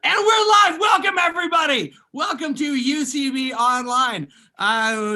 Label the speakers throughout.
Speaker 1: And we're live. Welcome, everybody. Welcome to UCB Online.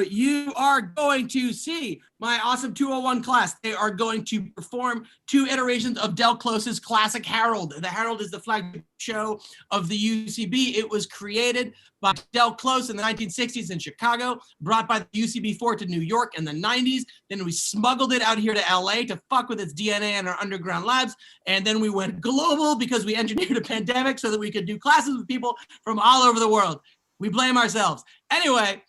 Speaker 1: You are going to see my awesome 201 class. They are going to perform 2 iterations of Del Close's classic Harold. The Harold is the flagship show of the UCB. It was created by Del Close in the 1960s in Chicago, brought by the UCB4 to New York in the 90s. Then we smuggled it out here to LA to fuck with its DNA in our underground labs. And then we went global because we engineered a pandemic so that we could do classes with people from all over the world. We blame ourselves. Anyway,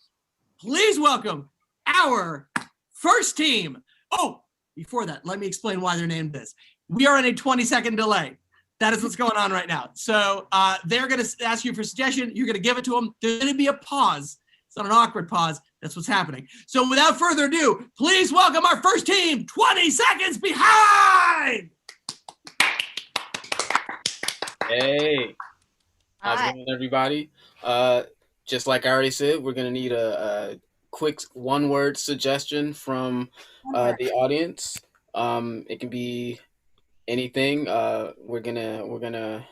Speaker 1: please welcome our first team. Oh, before that, let me explain why they're named this. We are in a 20-second delay. That is what's going on right now. So they're going to ask you for a suggestion. You're going to give it to them. There's going to be a pause. It's not an awkward pause. That's what's happening. So without further ado, please welcome our first team, 20 seconds behind.
Speaker 2: Hey, how's it going, everybody? Just like I already said, we're gonna need a quick one-word suggestion from the audience. It can be anything. We're gonna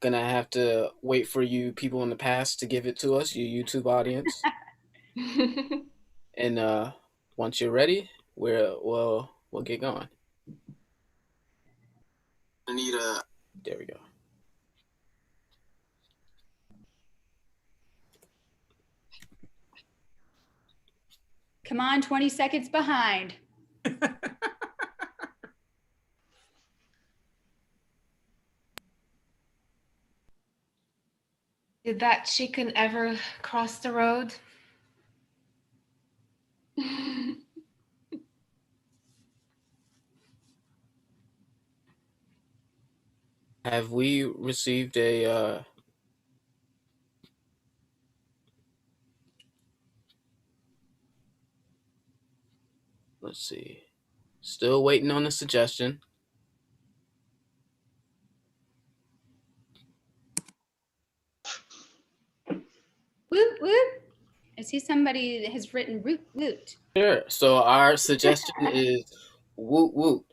Speaker 2: have to wait for you people in the past to give it to us, you YouTube audience. And once you're ready, we'll get going. There we go.
Speaker 3: Come on, 20 seconds behind.
Speaker 4: Did that chicken ever cross the road?
Speaker 2: Have we received a let's see. Still waiting on a suggestion.
Speaker 3: Woot, woot. I see somebody that has written root, woot.
Speaker 2: Sure. So our suggestion is woot woot.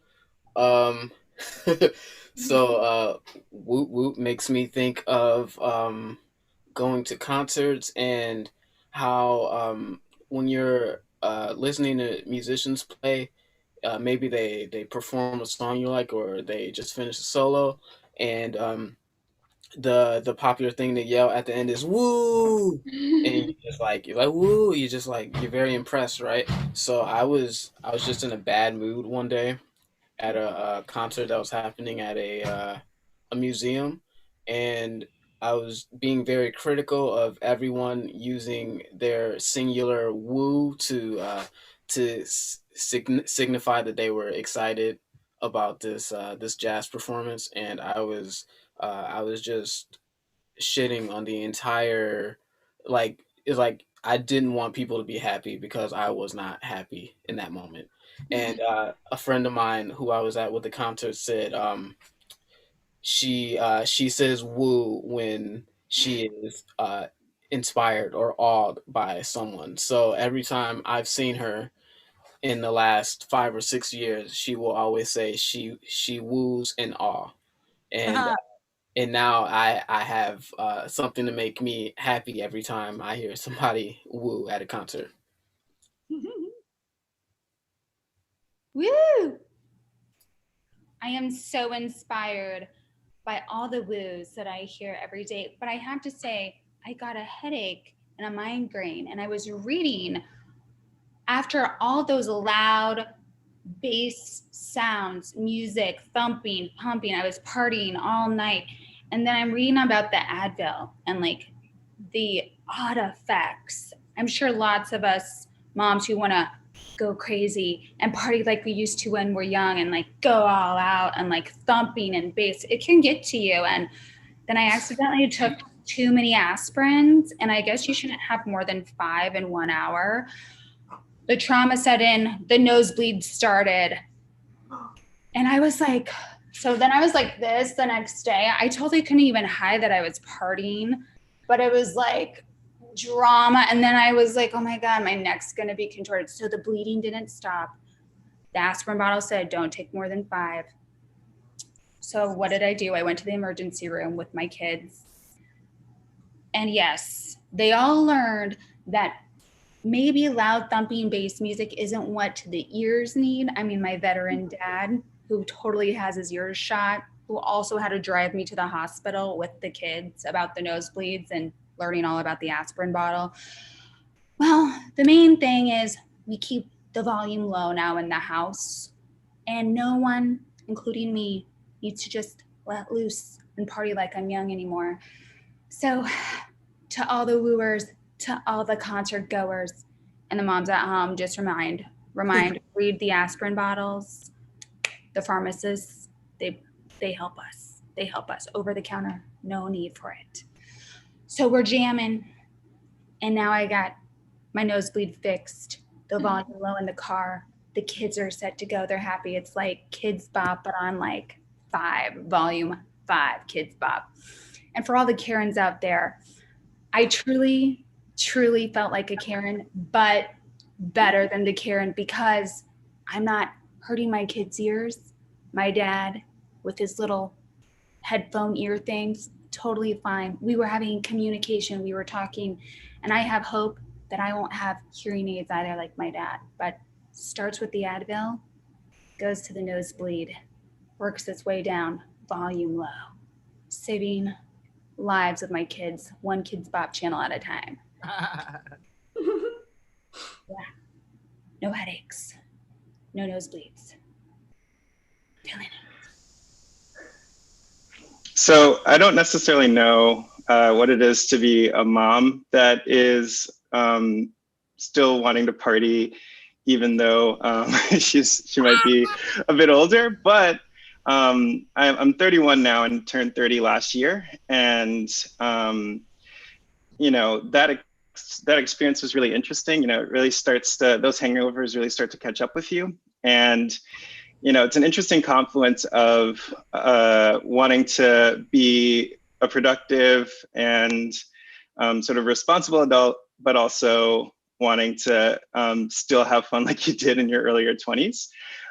Speaker 2: So woot woot makes me think of going to concerts and how when you're listening to musicians play, maybe they perform a song you like or they just finish a solo, and the popular thing to yell at the end is woo, and you're like woo, you're very impressed, right? So I was just in a bad mood one day at a concert that was happening at a museum, and I was being very critical of everyone using their singular woo to signify that they were excited about this jazz performance, and I was just shitting on the entire, it's like I didn't want people to be happy because I was not happy in that moment. And a friend of mine who I was at with the concert said she says woo when she is inspired or awed by someone. So every time I've seen her in the last 5 or 6 years, she will always say she woos in awe. And now I have something to make me happy every time I hear somebody woo at a concert.
Speaker 3: Woo! I am so inspired by all the woos that I hear every day. But I have to say, I got a headache and a migraine, and I was reading after all those loud bass sounds, music, thumping, pumping. I was partying all night. And then I'm reading about the Advil and like the odd effects. I'm sure lots of us moms who want to go crazy and party like we used to when we're young and like go all out and like thumping and bass, it can get to you. And then I accidentally took too many aspirins, and I guess you shouldn't have more than 5 in 1 hour. The trauma set in, the nosebleed started. And I was like, so then I was like this the next day. I totally couldn't even hide that I was partying, but it was like drama. And then I was like, oh my God, my neck's gonna be contorted. So the bleeding didn't stop. The aspirin bottle said, don't take more than 5. So what did I do? I went to the emergency room with my kids And yes, they all learned that maybe loud thumping bass music isn't what the ears need. I mean, my veteran dad, who totally has his ears shot, who also had to drive me to the hospital with the kids about the nosebleeds and learning all about the aspirin bottle. Well, the main thing is we keep the volume low now in the house, and no one, including me, needs to just let loose and party like I'm young anymore. So to all the wooers, to all the concert goers, and the moms at home, just remind, read the aspirin bottles. The pharmacists, they help us. They help us over the counter. No need for it. So we're jamming, and now I got my nosebleed fixed, the volume low in the car. The kids are set to go. They're happy. It's like Kids Bop, but on like 5, volume 5, Kids Bop. And for all the Karens out there, I truly, truly felt like a Karen, but better than the Karen because I'm not hurting my kids' ears. My dad, with his little headphone ear things, totally fine. We were having communication. We were talking, and I have hope that I won't have hearing aids either like my dad, but starts with the Advil, goes to the nosebleed, works its way down, volume low, saving lives of my kids, one Kids Bop channel at a time. Yeah. No headaches, no nosebleeds. Feeling it.
Speaker 5: So I don't necessarily know what it is to be a mom that is still wanting to party, even though she might be a bit older. But I'm 31 now and turned 30 last year, and you know, that experience was really interesting. You know, it really starts to, those hangovers really start to catch up with you, and you know, it's an interesting confluence of wanting to be a productive and sort of responsible adult, but also wanting to still have fun like you did in your earlier 20s.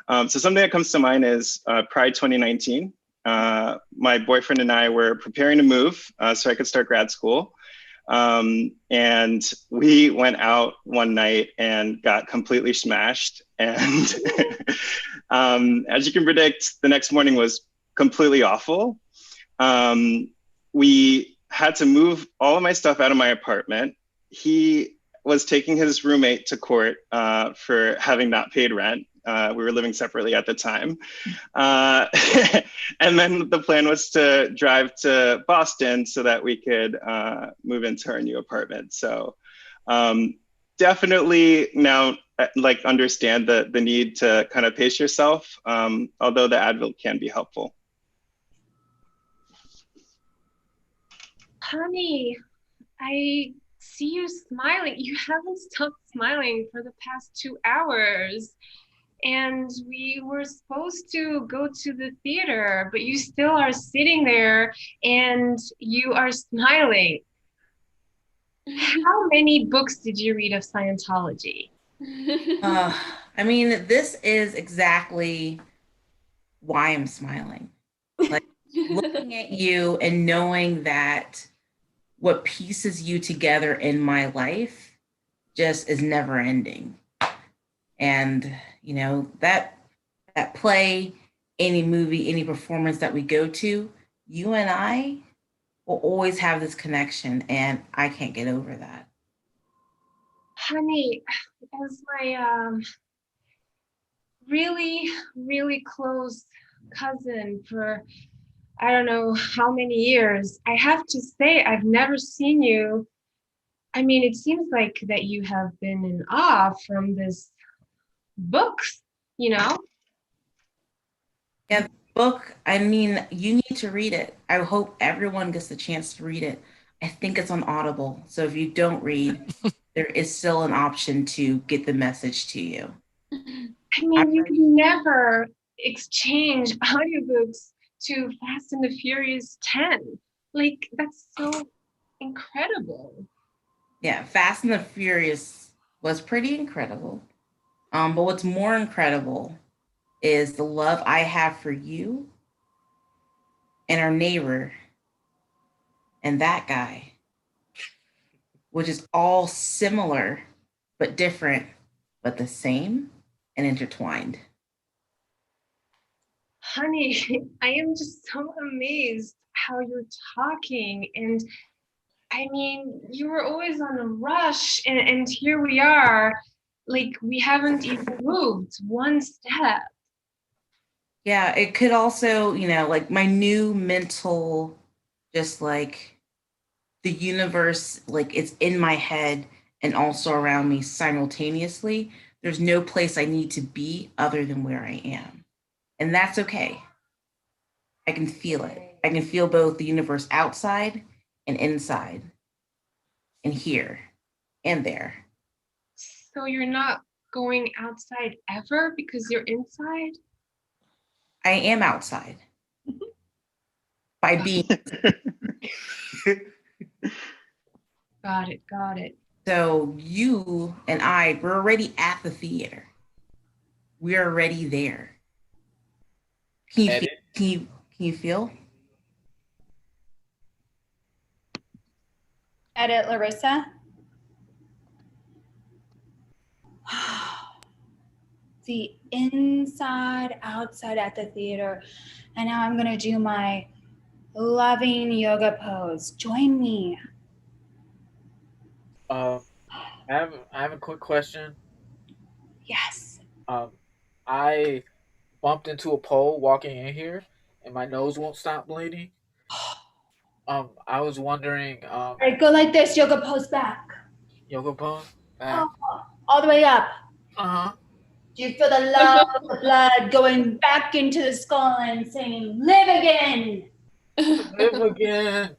Speaker 5: So something that comes to mind is Pride 2019. My boyfriend and I were preparing to move so I could start grad school. And we went out one night and got completely smashed. And as you can predict, the next morning was completely awful. We had to move all of my stuff out of my apartment. He was taking his roommate to court for having not paid rent. We were living separately at the time. And then the plan was to drive to Boston so that we could move into our new apartment. So definitely now like understand the need to kind of pace yourself, although the Advil can be helpful.
Speaker 4: Honey, I see you smiling. You haven't stopped smiling for the past 2 hours. And we were supposed to go to the theater, but you still are sitting there and you are smiling. How many books did you read of Scientology?
Speaker 6: I mean, this is exactly why I'm smiling. Like looking at you and knowing that what pieces you together in my life just is never ending. And, you know, that play, any movie, any performance that we go to, you and I will always have this connection, and I can't get over that.
Speaker 4: Honey, as my really, really close cousin for I don't know how many years, I have to say I've never seen you. I mean, it seems like that you have been in awe from this books, you know?
Speaker 6: Yeah, the book, I mean, you need to read it. I hope everyone gets the chance to read it. I think it's on Audible. So if you don't read, there is still an option to get the message to you.
Speaker 4: I mean, you can never exchange audiobooks to Fast and the Furious 10. Like, that's so incredible.
Speaker 6: Yeah, Fast and the Furious was pretty incredible. But what's more incredible is the love I have for you and our neighbor and that guy. which is all similar but different, but the same and intertwined.
Speaker 4: Honey, I am just so amazed how you're talking. And I mean, you were always on a rush, and here we are, like we haven't even moved one step.
Speaker 6: Yeah, it could also, like my new mental, just like the universe, like it's in my head and also around me simultaneously. There's no place I need to be other than where I am. And that's okay. I can feel it. I can feel both the universe outside and inside, and here and there.
Speaker 4: So you're not going outside ever because you're inside?
Speaker 6: I am outside by being.
Speaker 4: Got it.
Speaker 6: So you and I, we're already at the theater. We're already there. Can you feel?
Speaker 3: Edit, Lerissa. The inside, outside at the theater. And now I'm gonna do my loving yoga pose. Join me.
Speaker 7: I have a quick question.
Speaker 3: Yes.
Speaker 7: I bumped into a pole walking in here, and my nose won't stop bleeding. I was wondering.
Speaker 3: All right, go like this, yoga pose back.
Speaker 7: Yoga pose. Back.
Speaker 3: All the way up.
Speaker 7: Uh-huh.
Speaker 3: Do you feel the love of the blood going back into the skull and saying, live again?
Speaker 7: Live again.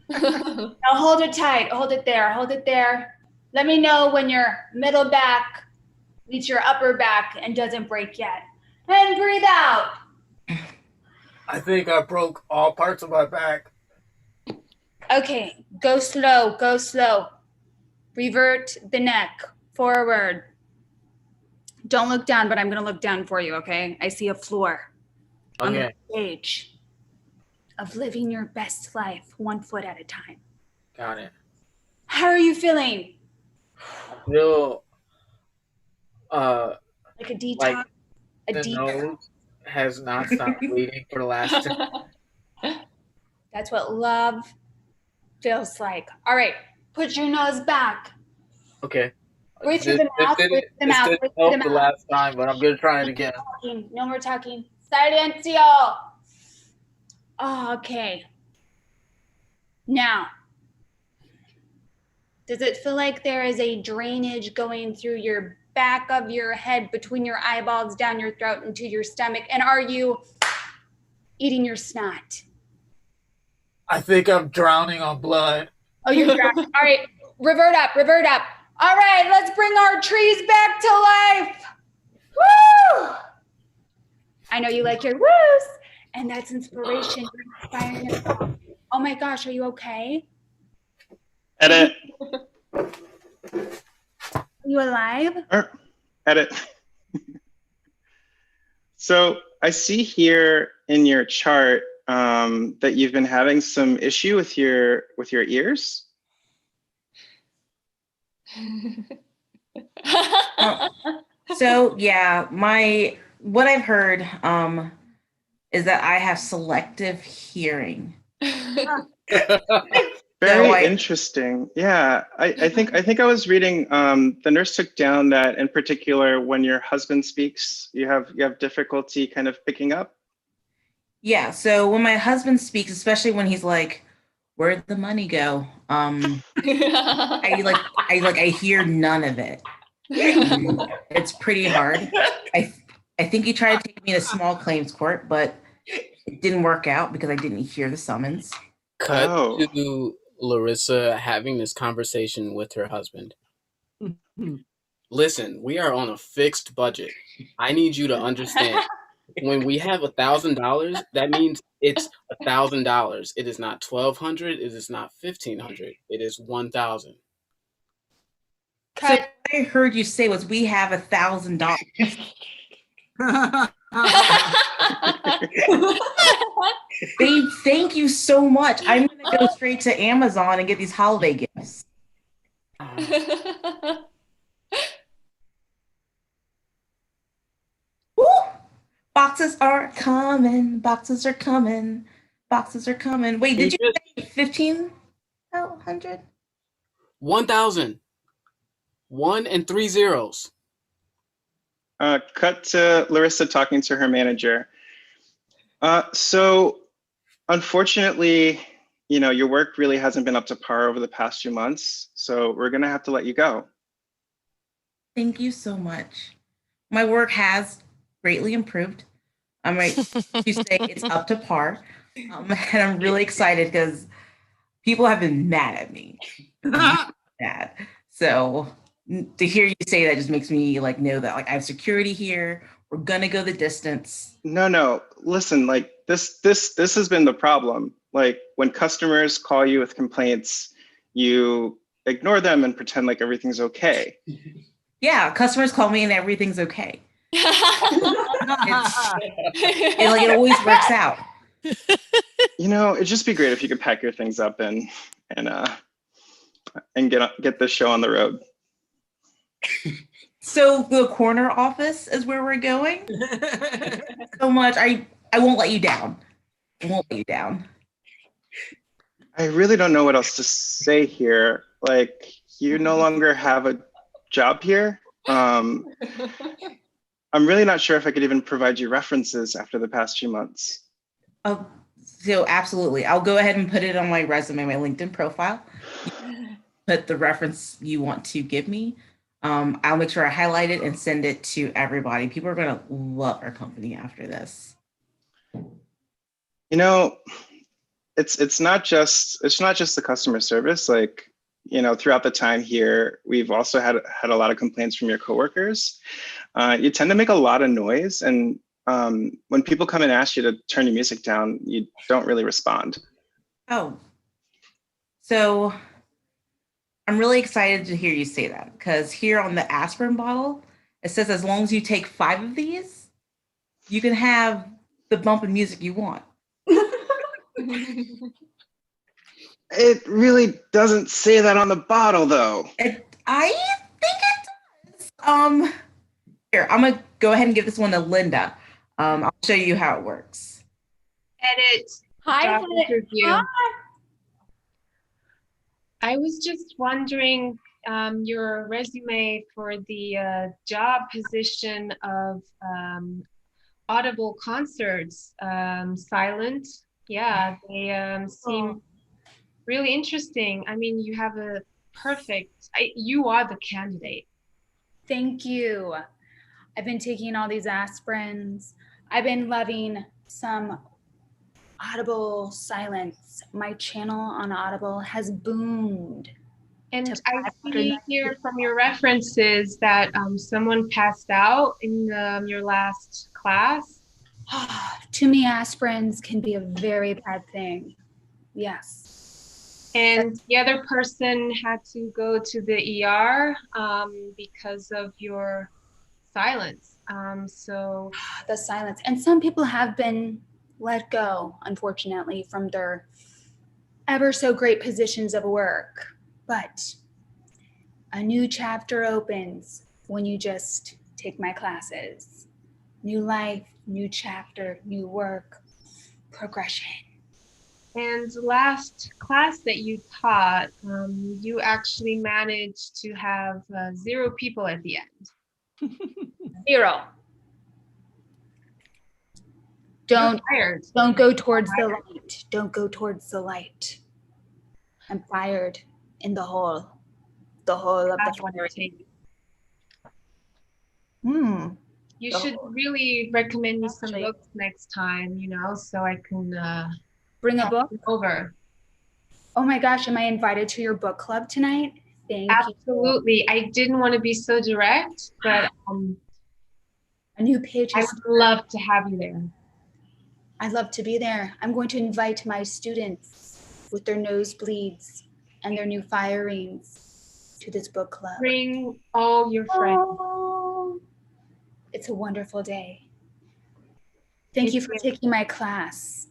Speaker 3: Now hold it tight. Hold it there. Let me know when your middle back meets your upper back and doesn't break yet. And breathe out.
Speaker 7: I think I broke all parts of my back.
Speaker 3: Okay, go slow. Revert the neck forward. Don't look down, but I'm going to look down for you, okay? I see a floor on the stage of living your best life 1 foot at a time.
Speaker 7: Got it.
Speaker 3: How are you feeling?
Speaker 7: I feel
Speaker 3: like a detox?
Speaker 7: Like the nose has not stopped bleeding for the last 10.
Speaker 3: That's what love feels like. All right, put your nose back.
Speaker 7: Okay.
Speaker 3: Breathe through the mouth. Breathe through the mouth.
Speaker 7: This didn't help the last time, but I'm gonna try it again.
Speaker 3: No more talking. Silencio. Oh, okay. Now, does it feel like there is a drainage going through your back of your head, between your eyeballs, down your throat, into your stomach? And are you eating your snot?
Speaker 7: I think I'm drowning on blood.
Speaker 3: Oh, you're drowning. All right, revert up. All right, let's bring our trees back to life. Woo! I know you like your woos, and that's inspiration. You're inspiring yourself. Oh my gosh, are you okay?
Speaker 5: Edit.
Speaker 3: Are you alive?
Speaker 5: Edit. So I see here in your chart that you've been having some issue with your ears.
Speaker 6: So yeah, what I've heard is that I have selective hearing.
Speaker 5: Very interesting. Yeah, I think I was reading. The nurse took down that in particular when your husband speaks, you have difficulty kind of picking up.
Speaker 6: Yeah. So when my husband speaks, especially when he's like, "Where'd the money go?" I hear none of it. It's pretty hard. I think he tried to take me to small claims court, but it didn't work out because I didn't hear the summons.
Speaker 2: Cut to Lerissa having this conversation with her husband. Listen, we are on a fixed budget. I need you to understand. When we have $1,000, that means it's $1,000. It is not $1,200. It is not $1,500. It is $1,000.
Speaker 6: So what I heard you say was we have $1,000. Thank you so much. I'm gonna go straight to Amazon and get these holiday gifts. Woo! Boxes are coming. Boxes are coming. Boxes are coming. Wait, did you say 1,500?
Speaker 2: 1,000. 1 and 3 zeros.
Speaker 5: Cut to Lerissa talking to her manager. So unfortunately, your work really hasn't been up to par over the past few months. So we're gonna have to let you go.
Speaker 6: Thank you so much. My work has greatly improved. I'm right to say it's up to par. And I'm really excited because people have been mad at me. Mad. So to hear you say that just makes me know that I have security here. We're gonna go the distance.
Speaker 5: No. Listen, this has been the problem. When customers call you with complaints, you ignore them and pretend like everything's okay.
Speaker 6: Yeah, customers call me and everything's okay. It always works out.
Speaker 5: It'd just be great if you could pack your things up and get this show on the road.
Speaker 6: So the corner office is where we're going. So much. I won't let you down. I won't let you down.
Speaker 5: I really don't know what else to say here. You no longer have a job here. I'm really not sure if I could even provide you references after the past few months.
Speaker 6: So absolutely. I'll go ahead and put it on my resume, my LinkedIn profile. Put the reference you want to give me. I'll make sure I highlight it and send it to everybody. People are going to love our company after this.
Speaker 5: It's not just the customer service. Throughout the time here, we've also had a lot of complaints from your coworkers. You tend to make a lot of noise, and when people come and ask you to turn your music down, you don't really respond.
Speaker 6: Oh, so I'm really excited to hear you say that, because here on the aspirin bottle, it says as long as you take 5 of these, you can have the bump in music you want.
Speaker 5: It really doesn't say that on the bottle, though.
Speaker 6: I think it does. Here, I'm gonna go ahead and give this one to Linda. I'll show you how it works.
Speaker 4: Edit.
Speaker 3: Hi,
Speaker 4: Job interview. I was just wondering, your resume for the job position of Audible Concerts, silent. Yeah, they seem really interesting. I mean, you have a you are the candidate.
Speaker 3: Thank you. I've been taking all these aspirins. I've been loving some Audible silence. My channel on Audible has boomed.
Speaker 4: And I see here from your references that someone passed out in your last class.
Speaker 3: Too many aspirins can be a very bad thing. Yes.
Speaker 4: And the other person had to go to the ER because of your silence. So
Speaker 3: the silence. And some people have been let go, unfortunately, from their ever so great positions of work. But a new chapter opens when you just take my classes. New life, new chapter, new work, progression.
Speaker 4: And the last class that you taught, you actually managed to have 0 people at the end.
Speaker 3: 0. Don't go towards the light. Don't go towards the light. I'm fired in the hole of the fire.
Speaker 4: You should really recommend me some books next time, so I can
Speaker 3: bring a book
Speaker 4: over.
Speaker 3: Oh my gosh, am I invited to your book club tonight? Thank you.
Speaker 4: Absolutely. I didn't want to be so direct, but
Speaker 3: a new page.
Speaker 4: I would love to have you there.
Speaker 3: I'd love to be there. I'm going to invite my students with their nosebleeds and their new firings to this book club.
Speaker 4: Bring all your friends.
Speaker 3: Oh, it's a wonderful day. Thank you for taking my class.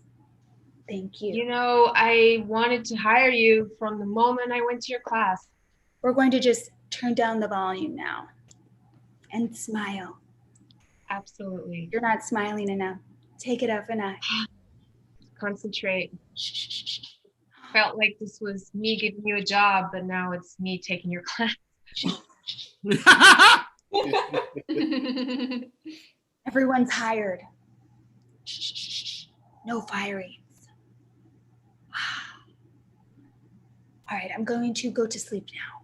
Speaker 3: Thank you.
Speaker 4: I wanted to hire you from the moment I went to your class.
Speaker 3: we're going to just turn down the volume now and smile.
Speaker 4: Absolutely.
Speaker 3: You're not smiling enough. Take it up a notch.
Speaker 4: Concentrate. Felt like this was me giving you a job, but now it's me taking your class.
Speaker 3: Everyone's hired. No firings. All right, I'm going to go to sleep now.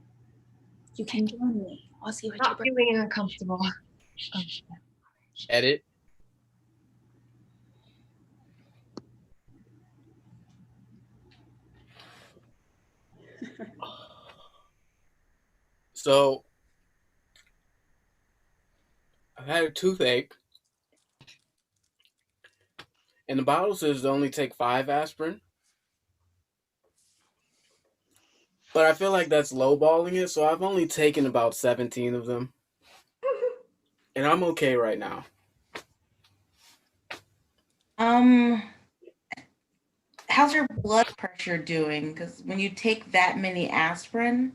Speaker 3: You can join me. I'll see what
Speaker 4: Not
Speaker 3: you bring.
Speaker 4: feeling uncomfortable.
Speaker 2: Edit. So, I've had a toothache, and the bottle says to only take 5 aspirin. But I feel like that's lowballing it, so I've only taken about 17 of them. And I'm okay right now.
Speaker 6: How's your blood pressure doing? Because when you take that many aspirin,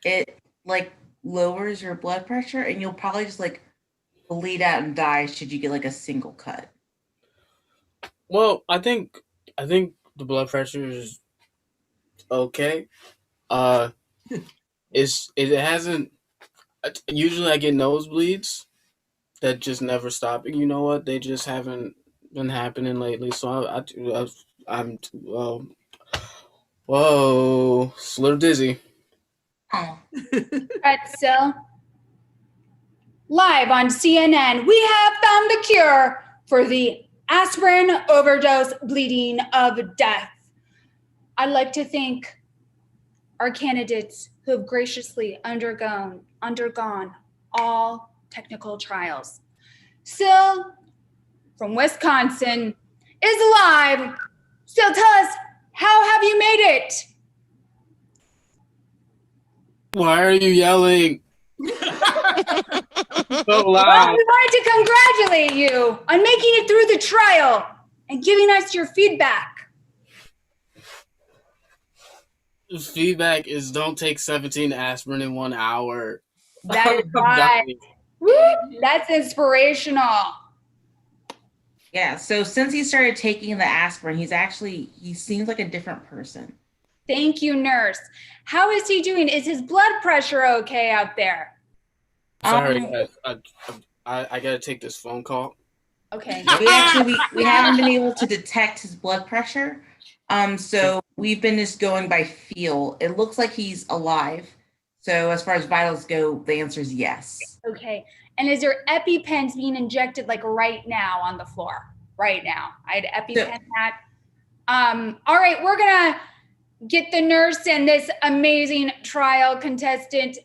Speaker 6: it like lowers your blood pressure, and you'll probably just like bleed out and die should you get like a single cut.
Speaker 2: Well, I think the blood pressure is okay. It hasn't. Usually, I get nosebleeds that just never stop. You know what? They just haven't been happening lately. So I'm whoa, it's a little dizzy.
Speaker 6: Oh.
Speaker 3: Right, Syl. Live on CNN, we have found the cure for the aspirin overdose bleeding of death. I'd like to thank our candidates who have graciously undergone all technical trials. Syl from Wisconsin is live. Syl, tell us, how have you made it?
Speaker 2: Why are you yelling so
Speaker 3: Well,
Speaker 2: loud?
Speaker 3: we wanted to congratulate you on making it through the trial and giving us your feedback.
Speaker 2: Feedback is don't take 17 aspirin in 1 hour.
Speaker 3: That is right. Woo, that's inspirational.
Speaker 6: Yeah, so since he started taking the aspirin, he seems like a different person.
Speaker 3: Thank you, nurse. How is he doing? Is his blood pressure okay out there?
Speaker 2: Sorry, I gotta take this phone call.
Speaker 3: Okay.
Speaker 6: We haven't been able to detect his blood pressure. So we've been just going by feel. It looks like he's alive. So as far as vitals go, the answer is yes.
Speaker 3: Okay. And is there EpiPens being injected like right now on the floor? Right now. I'd EpiPen that. All right, we're gonna get the nurse and this amazing trial contestant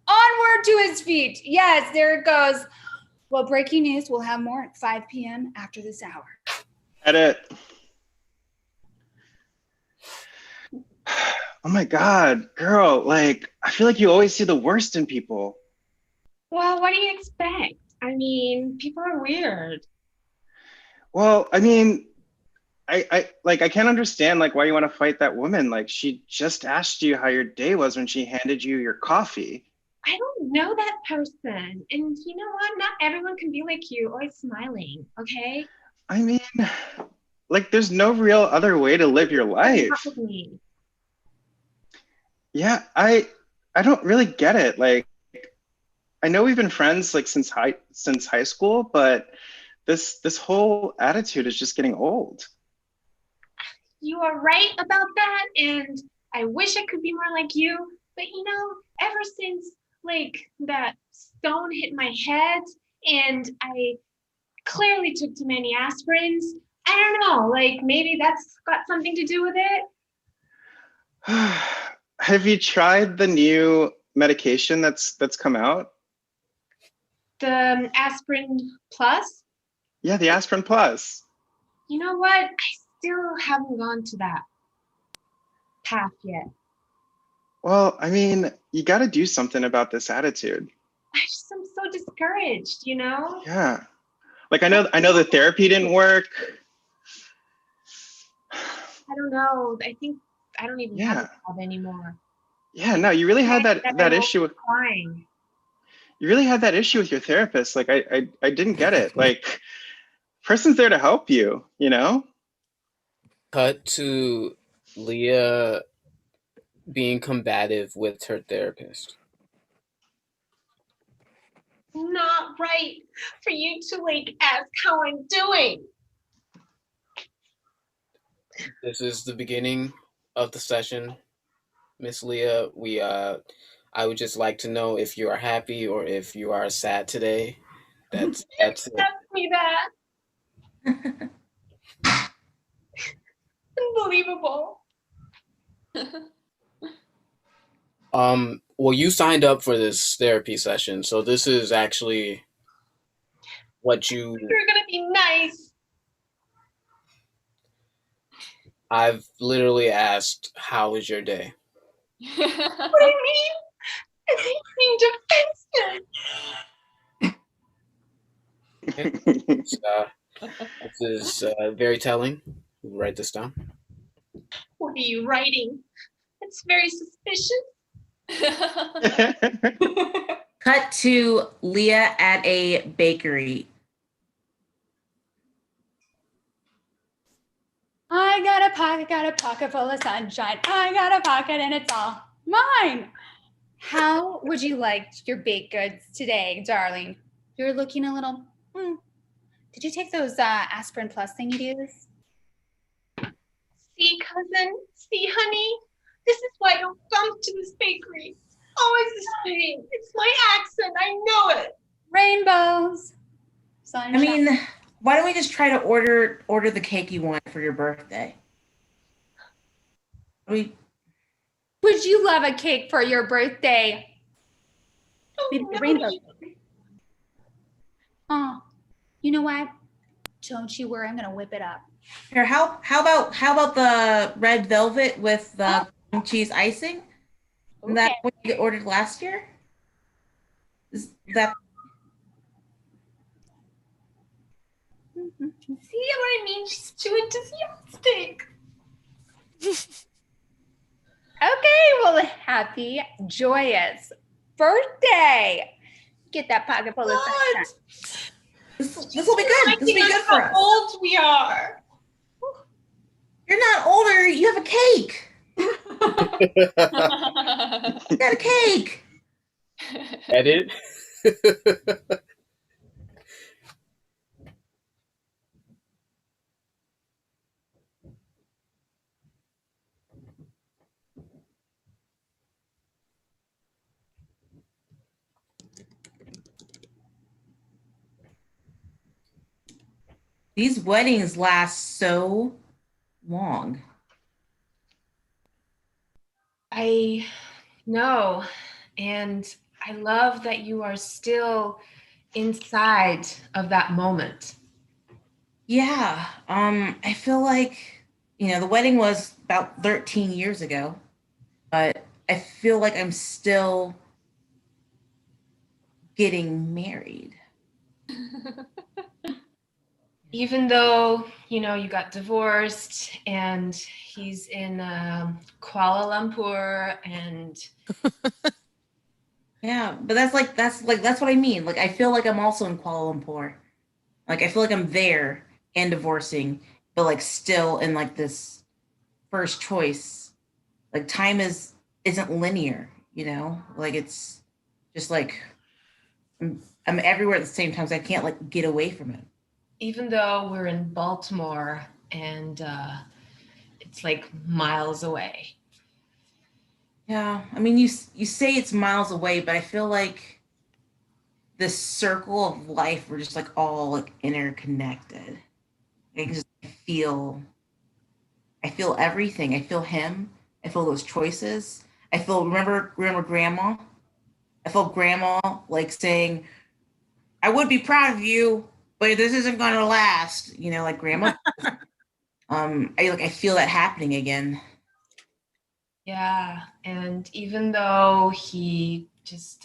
Speaker 3: onward to his feet. Yes, there it goes. Well, breaking news, we'll have more at 5 p.m. after this hour.
Speaker 5: Edit. Oh my God, girl, like, I feel like you always see the worst in people.
Speaker 4: Well, what do you expect? I mean, people are weird.
Speaker 5: Well, I mean, I can't understand like why you want to fight that woman. Like, she just asked you how your day was when she handed you your coffee.
Speaker 4: I don't know that person. And you know what? Not everyone can be like you, always smiling, okay?
Speaker 5: I mean, like, there's no real other way to live your life.
Speaker 4: Not with me.
Speaker 5: Yeah, I don't really get it. Like, I know we've been friends like since high school, but this whole attitude is just getting old.
Speaker 4: You are right about that, and I wish I could be more like you, but you know, ever since like that stone hit my head and I clearly took too many aspirins, I don't know, like maybe that's got something to do with it.
Speaker 5: Have you tried the new medication that's come out?
Speaker 4: The aspirin plus?
Speaker 5: Yeah, the aspirin plus.
Speaker 4: You know what? I still haven't gone to that path yet.
Speaker 5: Well, I mean, you got to do something about this attitude.
Speaker 4: I'm so discouraged, you know?
Speaker 5: Yeah. Like, I know the therapy didn't work.
Speaker 4: I don't know. I think I don't even have a job anymore.
Speaker 5: Yeah, no, you really had that issue with
Speaker 4: crying.
Speaker 5: you really had that issue with your therapist. Like I didn't get it. Like person's there to help you, you know?
Speaker 2: Cut to Lia being combative with her therapist.
Speaker 4: Not right for you to like ask how I'm doing.
Speaker 2: This is the beginning of the session. Miss Lia, I would just like to know if you are happy or if you are sad today. That's it.
Speaker 4: Ask me that. Unbelievable.
Speaker 2: Well, you signed up for this therapy session, so this is actually what
Speaker 4: You're gonna be nice.
Speaker 2: I've literally asked, how was your day?
Speaker 4: What do you mean? And they seem defensive.
Speaker 2: This is very telling. Write this down.
Speaker 4: What are you writing? It's very suspicious.
Speaker 6: Cut to Lia at a bakery.
Speaker 3: I got a pocket full of sunshine. I got a pocket and it's all mine. How would you like your baked goods today, darling? You're looking a little, Did you take those aspirin plus thingy-doos?
Speaker 4: See, cousin? See, honey? This is why I don't come to this bakery. It's always the same. It's my accent. I know it.
Speaker 3: Rainbows. Sunshine.
Speaker 6: I mean, why don't we just try to order the cake you want for your birthday?
Speaker 3: Would you love a cake for your birthday? Maybe the rainbow. Oh, you know what? Don't you worry, I'm gonna whip it up.
Speaker 6: Here, how about the red velvet with the cream cheese icing? Isn't that what you ordered last year? Is that?
Speaker 4: See what I mean? She's too enthusiastic.
Speaker 3: Okay, well, happy, joyous birthday. Get that pocket full of sunshine.
Speaker 6: This will be good. This will be good for us.
Speaker 4: How old we are.
Speaker 6: You're not older. You have a cake. You got a cake.
Speaker 2: Edit.
Speaker 6: These weddings last so long.
Speaker 4: I know, and I love that you are still inside of that moment.
Speaker 6: Yeah, I feel like, the wedding was about 13 years ago, but I feel like I'm still getting married.
Speaker 4: Even though, you got divorced and he's in Kuala Lumpur and
Speaker 6: Yeah, but that's what I mean. Like, I feel like I'm also in Kuala Lumpur. Like, I feel like I'm there and divorcing, but like still in like this first choice. Like, time isn't linear, Like, it's just like I'm everywhere at the same time, so I can't like get away from it.
Speaker 4: even though we're in Baltimore and it's like miles away.
Speaker 6: Yeah, I mean, you say it's miles away, but I feel like this circle of life, we're just like all like interconnected. I can just feel everything. I feel him. I feel those choices. I feel remember grandma. I felt grandma like saying, "I would be proud of you, but this isn't gonna last." Like grandma. I feel that happening again.
Speaker 4: Yeah, and even though he just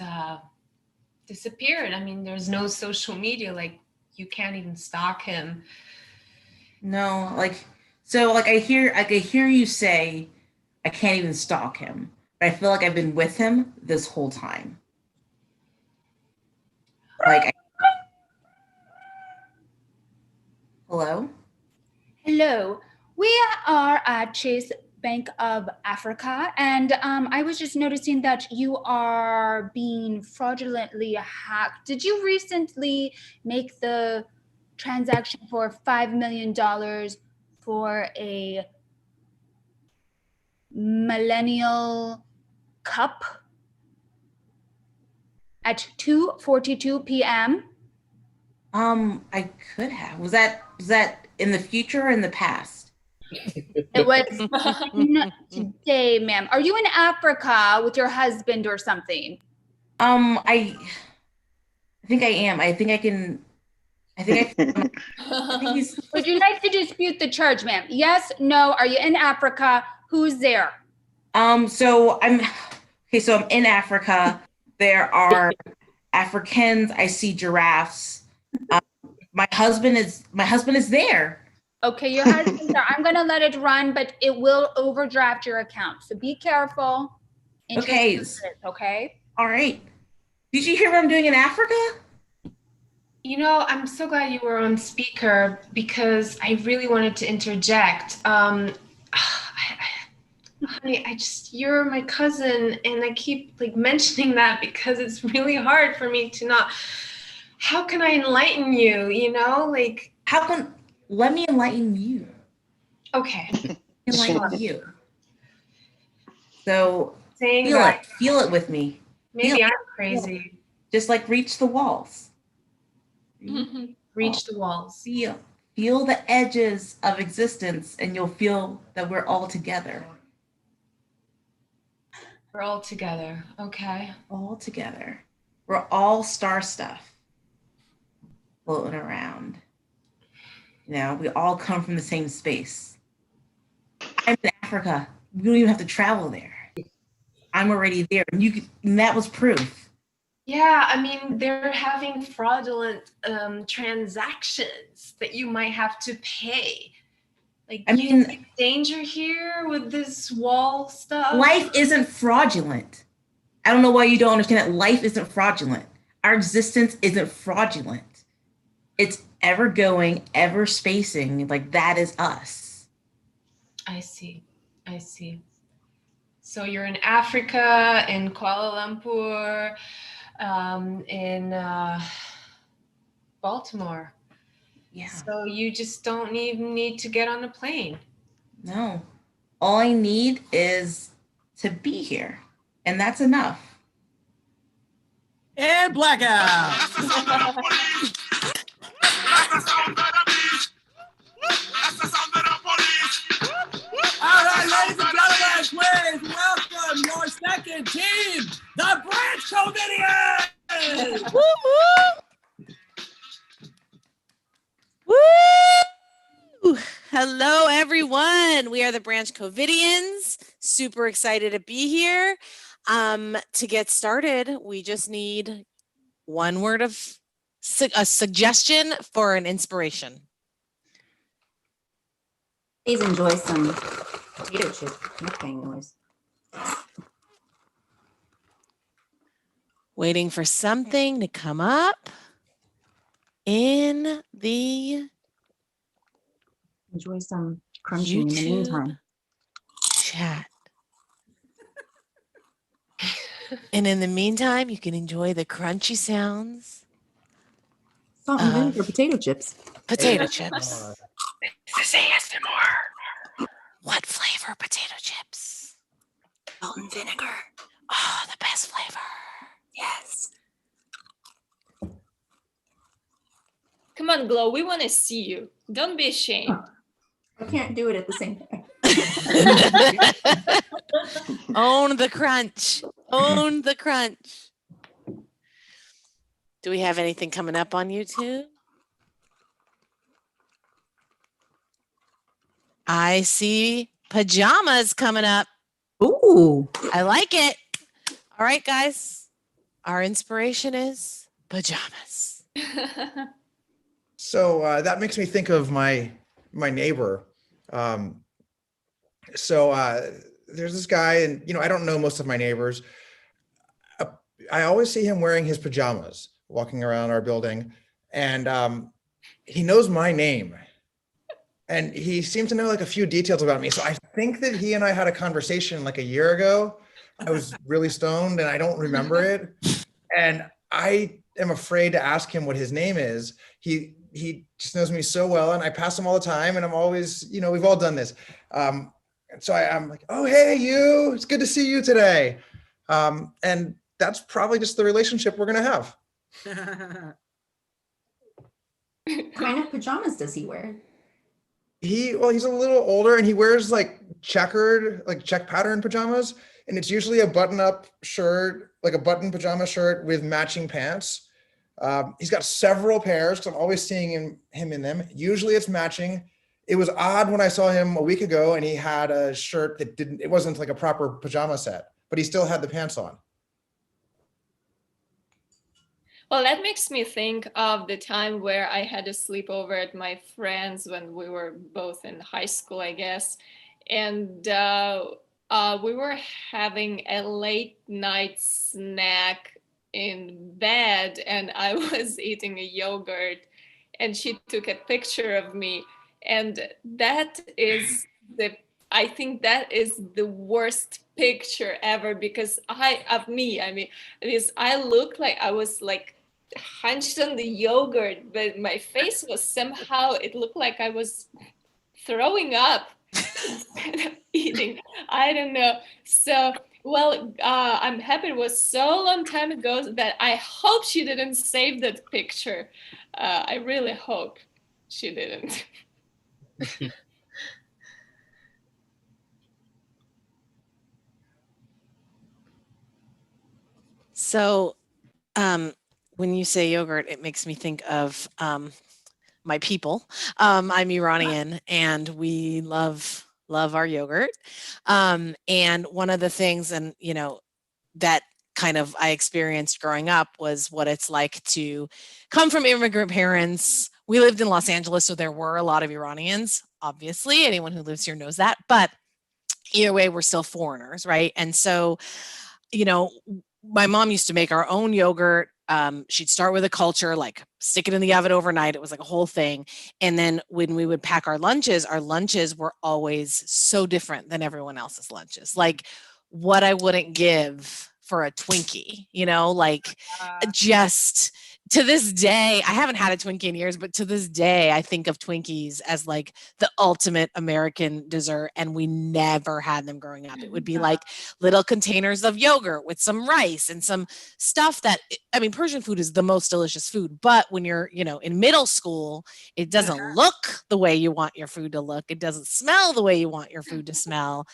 Speaker 4: disappeared, I mean, there's no social media, like you can't even stalk him.
Speaker 6: No, I hear you say I can't even stalk him. but I feel like I've been with him this whole time. Like, hello?
Speaker 3: Hello. We are at Chase Bank of Africa, and I was just noticing that you are being fraudulently hacked. Did you recently make the transaction for $5 million for a millennial cup at 2:42 p.m.?
Speaker 6: I could have. Was that in the future or in the past?
Speaker 3: It was today, ma'am. Are you in Africa with your husband or something?
Speaker 6: I think I am. I think he's.
Speaker 3: Would you like to dispute the charge, ma'am? Yes, no. Are you in Africa? Who's there?
Speaker 6: So I'm in Africa. There are Africans. I see giraffes. My husband is there.
Speaker 3: Okay, your husband's there. I'm gonna let it run, but it will overdraft your account. So be careful. And
Speaker 6: Okay.
Speaker 3: Okay.
Speaker 6: All right. Did you hear what I'm doing in Africa?
Speaker 4: You know, I'm so glad you were on speaker because I really wanted to interject. Honey, you're my cousin, and I keep like mentioning that because it's really hard for me to not. How can I enlighten you? You know, like
Speaker 6: let me enlighten you.
Speaker 4: Okay.
Speaker 6: Enlighten you. So
Speaker 4: Saying
Speaker 6: feel it with me.
Speaker 4: Maybe I'm crazy.
Speaker 6: Just like reach the walls.
Speaker 4: Reach the walls.
Speaker 6: Feel the edges of existence, and you'll feel that we're all together.
Speaker 4: We're all together. Okay.
Speaker 6: All together. We're all star stuff floating around. You know, we all come from the same space. I'm in Africa. We don't even have to travel there. I'm already there. And that was proof.
Speaker 4: Yeah, I mean, they're having fraudulent transactions that you might have to pay. Like,
Speaker 6: I mean,
Speaker 4: you danger here with this wall stuff.
Speaker 6: Life isn't fraudulent. I don't know why you don't understand that life isn't fraudulent. Our existence isn't fraudulent. It's ever going, ever spacing. Like, that is us.
Speaker 4: I see. So you're in Africa, in Kuala Lumpur, in Baltimore.
Speaker 6: Yeah.
Speaker 4: So you just don't even need to get on a plane.
Speaker 6: No. All I need is to be here. And that's enough.
Speaker 1: And blackout. All right, ladies and gentlemen, please welcome your second team, the Branch Covidians.
Speaker 8: Woo! Hello, everyone. We are the Branch Covidians. Super excited to be here. To get started, we just need one word of a suggestion for an inspiration.
Speaker 9: Please enjoy some potato chip mukbang noise.
Speaker 8: Waiting for something to come up in the
Speaker 9: Enjoy some crunching in the meantime.
Speaker 8: Chat. And in the meantime, you can enjoy the crunchy sounds.
Speaker 9: Salt and vinegar potato chips.
Speaker 8: Potato chips. This is ASMR. What flavor potato chips?
Speaker 9: Salt and vinegar.
Speaker 8: Oh, the best flavor.
Speaker 9: Yes.
Speaker 10: Come on, Glow. We want to see you. Don't be ashamed.
Speaker 9: I can't do it at the same time.
Speaker 8: Own the crunch. Own the crunch. Do we have anything coming up on YouTube? I see pajamas coming up.
Speaker 9: Ooh.
Speaker 8: I like it. All right, guys. Our inspiration is pajamas.
Speaker 11: So that makes me think of my neighbor. So there's this guy, and I don't know most of my neighbors. I always see him wearing his pajamas, walking around our building, and he knows my name. And he seemed to know like a few details about me. So I think that he and I had a conversation like a year ago. I was really stoned and I don't remember it. And I am afraid to ask him what his name is. He just knows me so well, and I pass him all the time, and I'm always, we've all done this. So I'm like, oh, hey, you, it's good to see you today. And that's probably just the relationship we're gonna have.
Speaker 9: What kind of pajamas does he wear?
Speaker 11: He's a little older, and he wears like check pattern pajamas, and it's usually a button-up shirt, like a button pajama shirt with matching pants. He's got several pairs because I'm always seeing him in them. Usually it's matching. It was odd when I saw him a week ago and he had a shirt that it wasn't like a proper pajama set, but he still had the pants on.
Speaker 10: Well, that makes me think of the time where I had a sleepover at my friend's when we were both in high school, I guess. And we were having a late night snack in bed, and I was eating a yogurt, and she took a picture of me. And I think that is the worst picture ever because I looked like I was like hunched on the yogurt, but my face was somehow, it looked like I was throwing up instead of eating. I don't know. So, well, I'm happy it was so long time ago that I hope she didn't save that picture. I really hope she didn't.
Speaker 8: So when you say yogurt, it makes me think of my people. I'm Iranian, and we love our yogurt. And one of the things, and that kind of I experienced growing up was what it's like to come from immigrant parents. We lived in Los Angeles, so there were a lot of Iranians. Obviously, anyone who lives here knows that. But either way, we're still foreigners, right? And so, my mom used to make our own yogurt. She'd start with a culture, like stick it in the oven overnight. It was like a whole thing. And then when we would pack our lunches were always so different than everyone else's lunches. Like what I wouldn't give for a Twinkie, just to this day, I haven't had a Twinkie in years, but to this day, I think of Twinkies as like the ultimate American dessert, and we never had them growing up. It would be like little containers of yogurt with some rice and some stuff Persian food is the most delicious food, but when you're, in middle school, it doesn't look the way you want your food to look. It doesn't smell the way you want your food to smell.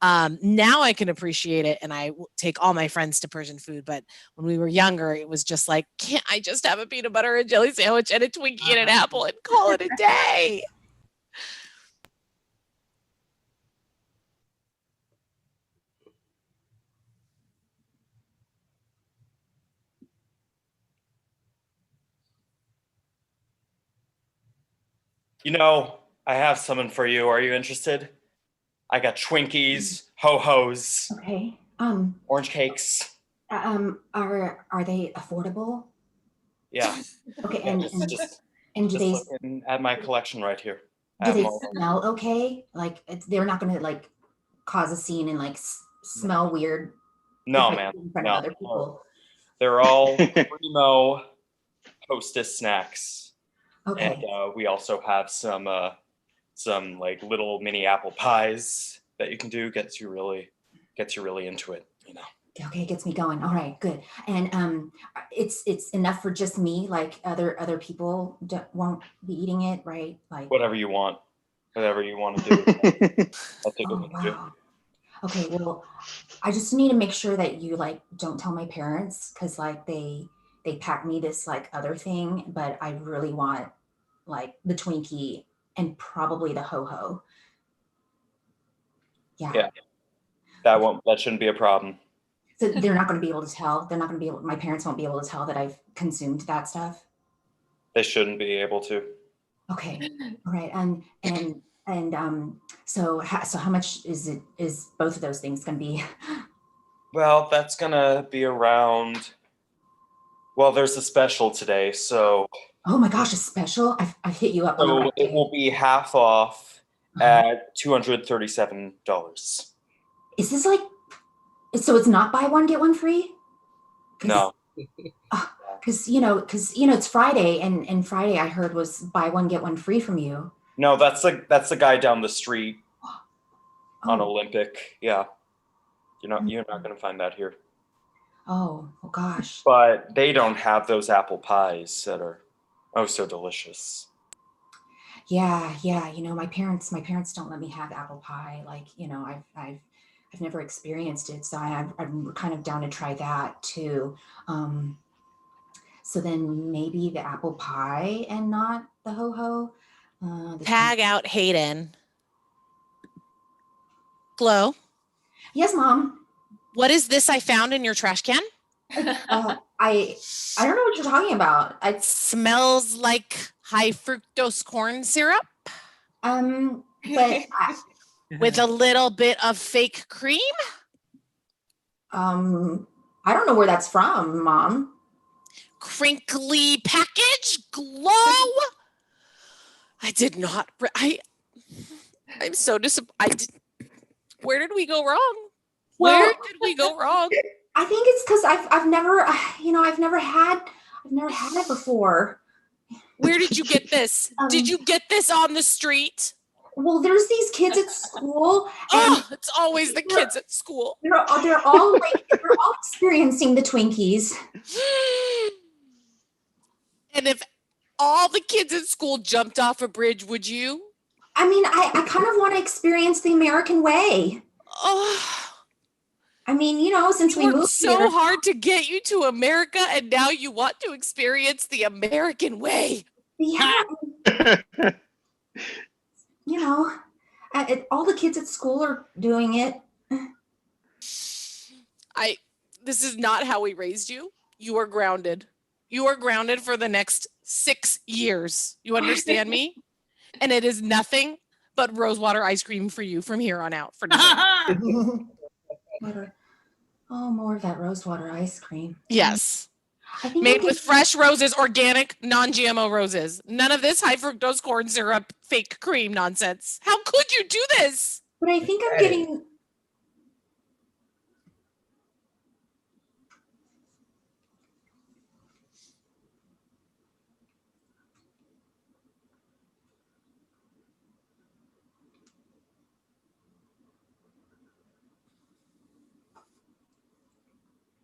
Speaker 8: Now I can appreciate it, and I take all my friends to Persian food. But when we were younger, it was just like, can't I just have a peanut butter and jelly sandwich and a Twinkie and an apple and call it a day?
Speaker 12: I have something for you. Are you interested? I got Twinkies, ho-hos.
Speaker 9: Okay.
Speaker 12: Orange cakes.
Speaker 9: Are they affordable?
Speaker 12: Yeah.
Speaker 9: Okay.
Speaker 12: Yeah,
Speaker 9: and do they
Speaker 12: look at my collection right here?
Speaker 9: Do they smell okay? Like they're not going to like cause a scene and like smell weird?
Speaker 12: No,
Speaker 9: like,
Speaker 12: man.
Speaker 9: in front of other people.
Speaker 12: They're all primo hostess snacks.
Speaker 9: Okay.
Speaker 12: And we also have some like little mini apple pies that you can do. Gets you really into it.
Speaker 9: Okay, it gets me going. All right, good. And it's enough for just me. Like other people won't be eating it, right? Like
Speaker 12: whatever you want to do. I'll take it with you.
Speaker 9: Okay, well, I just need to make sure that you like don't tell my parents because like they packed me this like other thing, but I really want like the Twinkie and probably the ho-ho. Yeah.
Speaker 12: That shouldn't be a problem.
Speaker 9: So they're not going to be able to tell. My parents won't be able to tell that I've consumed that stuff.
Speaker 12: They shouldn't be able to.
Speaker 9: Okay. All right. And So how much is both of those things going to be?
Speaker 12: Well, that's gonna be around. Well, there's a special today, so.
Speaker 9: Oh my gosh, a special! I've hit you up on the
Speaker 12: So
Speaker 9: right
Speaker 12: it
Speaker 9: day.
Speaker 12: will be half off at $237.
Speaker 9: Is this like? So it's not buy one get one free?
Speaker 12: No.
Speaker 9: Because it's Friday, and Friday I heard was buy one get one free from you.
Speaker 12: No, that's the guy down the street on Olympic. Yeah. You're not gonna find that here.
Speaker 9: Oh gosh.
Speaker 12: But they don't have those apple pies that are so delicious.
Speaker 9: Yeah. My parents don't let me have apple pie. Like, I've never experienced it, so I'm kind of down to try that too. So then maybe the apple pie and not the ho-ho.
Speaker 8: Tag out Hayden. Glow.
Speaker 9: Yes, Mom.
Speaker 8: What is this I found in your trash can?
Speaker 9: I don't know what you're talking about. It
Speaker 8: smells like high fructose corn syrup.
Speaker 9: But
Speaker 8: with a little bit of fake cream.
Speaker 9: I don't know where that's from, Mom.
Speaker 8: Crinkly package, Glow. I did not. I'm so disappointed. Where did we go wrong? Where did we go wrong?
Speaker 9: I think it's because I've never had it before.
Speaker 8: Where did you get this? Did you get this on the street?
Speaker 9: Well, there's these kids at school. And
Speaker 8: it's always the kids at school.
Speaker 9: They're all experiencing the Twinkies.
Speaker 8: And if all the kids at school jumped off a bridge, would you?
Speaker 9: I mean, I kind of want to experience the American way.
Speaker 8: Oh.
Speaker 9: I mean, since we moved
Speaker 8: so
Speaker 9: here,
Speaker 8: hard to get you to America, and now you want to experience the American way.
Speaker 9: Yeah. All the kids at school are doing it.
Speaker 8: This is not how we raised you. You are grounded. You are grounded for the next 6 years. You understand me? And it is nothing but rosewater ice cream for you from here on out for dessert.
Speaker 9: More of that rosewater ice cream.
Speaker 8: Yes.
Speaker 9: I think
Speaker 8: made with fresh roses, organic, non-GMO roses. None of this high fructose corn syrup, fake cream nonsense. How could you do this?
Speaker 9: But I think I'm getting...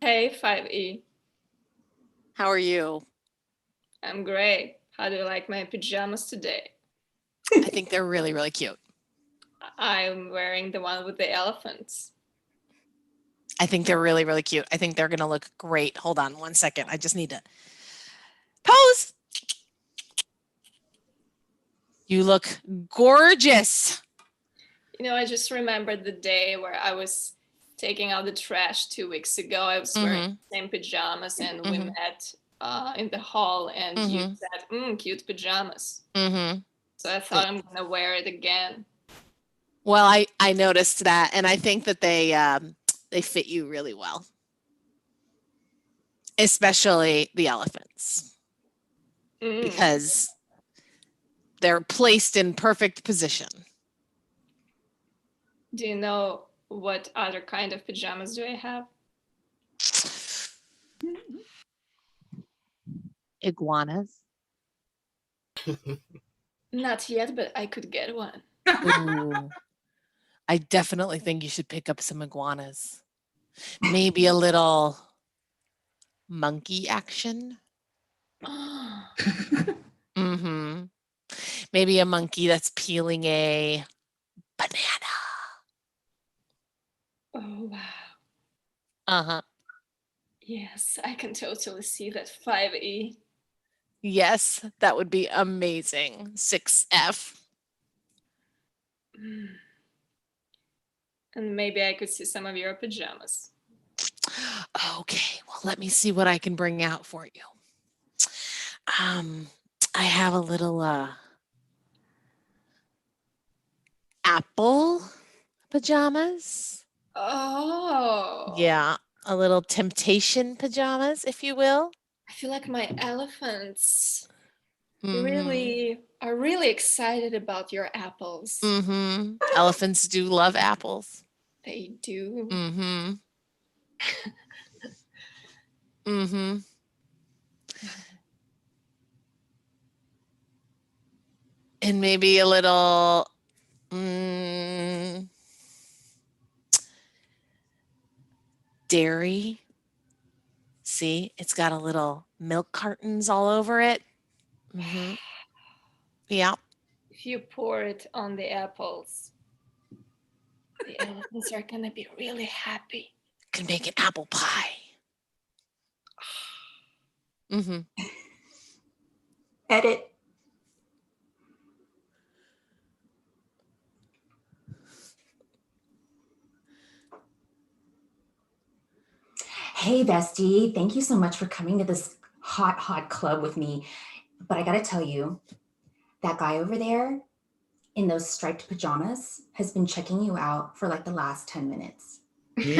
Speaker 10: Hey, 5E.
Speaker 8: How are you?
Speaker 10: I'm great. How do you like my pajamas today?
Speaker 8: I think they're really, really cute.
Speaker 10: I'm wearing the one with the elephants.
Speaker 8: I think they're really, really cute. I think they're going to look great. Hold on 1 second. I just need to pose. You look gorgeous.
Speaker 10: I just remembered the day where I was taking out the trash 2 weeks ago. I was wearing the same pajamas, and we met in the hall, and you said, cute pajamas. So I thought I'm going to wear it again.
Speaker 8: Well, I noticed that, and I think that they fit you really well, especially the elephants, because they're placed in perfect position.
Speaker 10: Do you know what other kind of pajamas do I have?
Speaker 8: Iguanas.
Speaker 10: Not yet, but I could get one.
Speaker 8: Ooh. I definitely think you should pick up some iguanas. Maybe a little monkey action. Maybe a monkey that's peeling a banana.
Speaker 10: Oh, wow.
Speaker 8: Uh-huh.
Speaker 10: Yes, I can totally see that. 5E.
Speaker 8: Yes, that would be amazing. 6F.
Speaker 10: And maybe I could see some of your pajamas.
Speaker 8: Okay, well, let me see what I can bring out for you. I have a little apple pajamas.
Speaker 10: Oh.
Speaker 8: Yeah, a little temptation pajamas, if you will.
Speaker 10: I feel like my elephants
Speaker 8: Mhm.
Speaker 10: really are really excited about your apples.
Speaker 8: Mm-hmm. Elephants do love apples.
Speaker 10: They do.
Speaker 8: Mm-hmm. Mm-hmm. And maybe a little dairy. See, it's got a little milk cartons all over it. Mm-hmm. Yeah.
Speaker 10: If you pour it on the apples, the elephants are gonna be really happy.
Speaker 8: Can make an apple pie. Mm-hmm.
Speaker 9: Edit. Hey, bestie. Thank you so much for coming to this hot club with me. But I got to tell you, that guy over there in those striped pajamas has been checking you out for like the last 10 minutes.
Speaker 11: Me?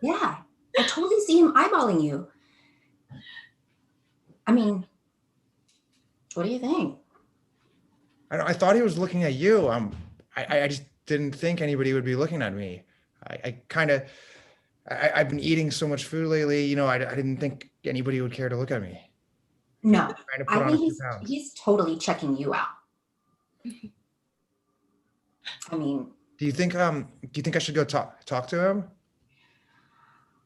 Speaker 9: Yeah, I totally see him eyeballing you. I mean, what do you think?
Speaker 11: I thought he was looking at you. I just didn't think anybody would be looking at me. I've been eating so much food lately. You know, I didn't think anybody would care to look at me.
Speaker 9: No,
Speaker 11: Trying to put
Speaker 9: I
Speaker 11: on a
Speaker 9: think
Speaker 11: few pounds.
Speaker 9: he's totally checking you out. I mean,
Speaker 11: Do you think I should go talk to him?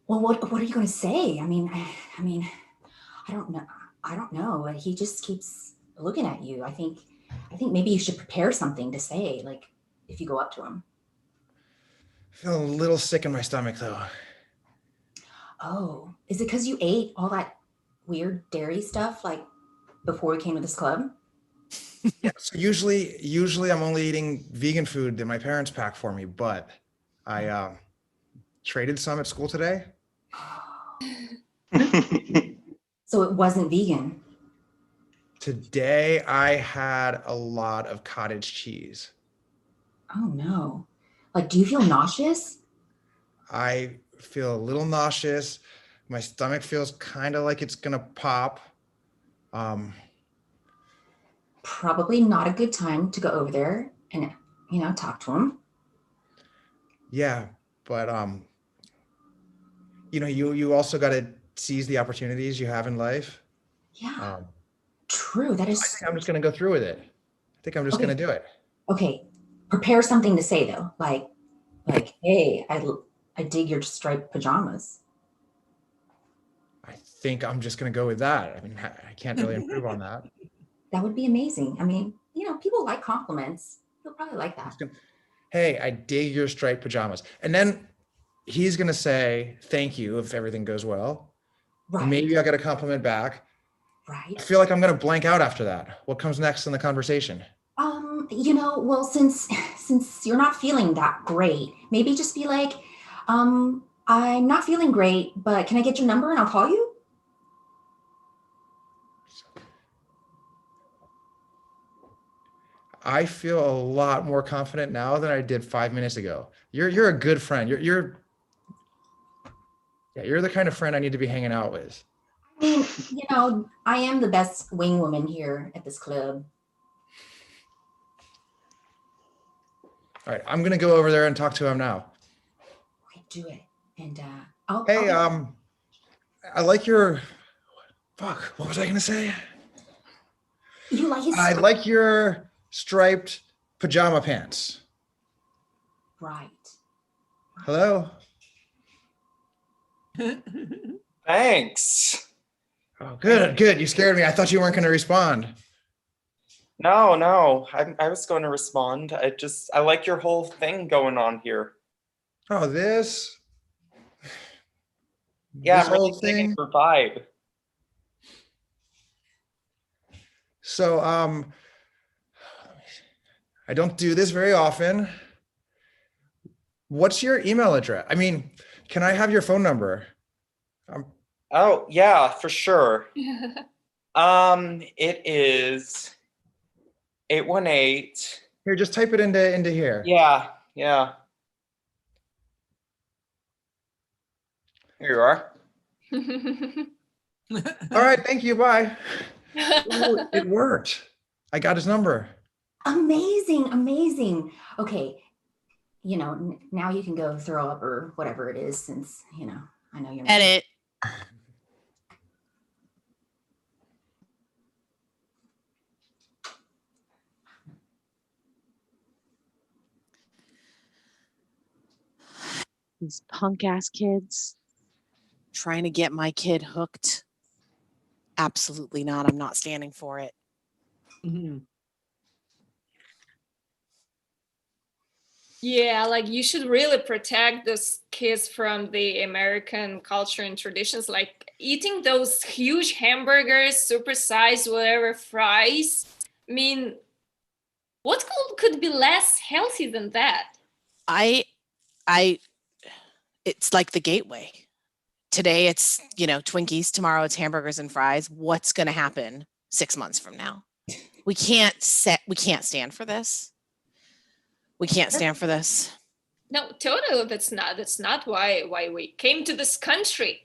Speaker 9: well, what are you going to say? I mean, I don't know. I don't know. He just keeps looking at you. I think maybe you should prepare something to say, like if you go up to him.
Speaker 11: I feel a little sick in my stomach though.
Speaker 9: Oh, is it because you ate all that weird dairy stuff like before we came to this club?
Speaker 11: Yeah, so usually I'm only eating vegan food that my parents pack for me, but I traded some at school today.
Speaker 9: So it wasn't vegan.
Speaker 11: Today I had a lot of cottage cheese.
Speaker 9: Oh no. Like, do you feel nauseous?
Speaker 11: I feel a little nauseous. My stomach feels kind of like it's gonna pop.
Speaker 9: Probably not a good time to go over there and, talk to him.
Speaker 11: Yeah, but you also got to seize the opportunities you have in life.
Speaker 9: Yeah. True. That is.
Speaker 11: I think I'm just gonna go through with it. I think I'm just gonna do it.
Speaker 9: Okay. Prepare something to say though, like, hey, I dig your striped pajamas.
Speaker 11: I think I'm just gonna go with that. I mean, I can't really improve on that.
Speaker 9: That would be amazing. I mean, people like compliments. You'll probably like that.
Speaker 11: Hey, I dig your striped pajamas. And then he's gonna say thank you if everything goes well.
Speaker 9: Right.
Speaker 11: Maybe I'll get a compliment back.
Speaker 9: Right.
Speaker 11: I feel like I'm gonna blank out after that. What comes next in the conversation?
Speaker 9: Well, since you're not feeling that great, maybe just be like, I'm not feeling great, but can I get your number and I'll call you?
Speaker 11: I feel a lot more confident now than I did 5 minutes ago. You're a good friend. You're the kind of friend I need to be hanging out with.
Speaker 9: I mean, I am the best wing woman here at this club.
Speaker 11: All right, I'm gonna go over there and talk to him now.
Speaker 9: Okay, do it. And
Speaker 11: Hey, I like your. Fuck, what was I gonna say?
Speaker 9: You like his.
Speaker 11: I like your striped pajama pants.
Speaker 9: Right.
Speaker 11: Hello.
Speaker 12: Thanks.
Speaker 11: Oh, good. You scared me. I thought you weren't gonna respond.
Speaker 12: No, I was going to respond. I like your whole thing going on here.
Speaker 11: Oh, this.
Speaker 12: Yeah,
Speaker 11: This
Speaker 12: I'm really
Speaker 11: whole
Speaker 12: digging
Speaker 11: thing.
Speaker 12: your vibe.
Speaker 11: So, I don't do this very often. What's your email address? I mean, can I have your phone number?
Speaker 12: Oh, yeah, for sure. It is 818
Speaker 11: Here, just type it into here.
Speaker 12: Yeah. Here you are.
Speaker 11: All right, thank you. Bye. Ooh, it worked. I got his number.
Speaker 9: Amazing. Okay, now you can go throw up or whatever it is, since I know you're not.
Speaker 8: Edit. These punk ass kids trying to get my kid hooked. Absolutely not. I'm not standing for it.
Speaker 10: Yeah, like you should really protect those kids from the American culture and traditions, like eating those huge hamburgers, supersized whatever fries. I mean, what could be less healthy than that?
Speaker 8: It's like the gateway. Today it's, Twinkies, tomorrow it's hamburgers and fries. What's going to happen 6 months from now? We can't stand for this. We can't stand for this.
Speaker 10: No, totally. That's not why we came to this country.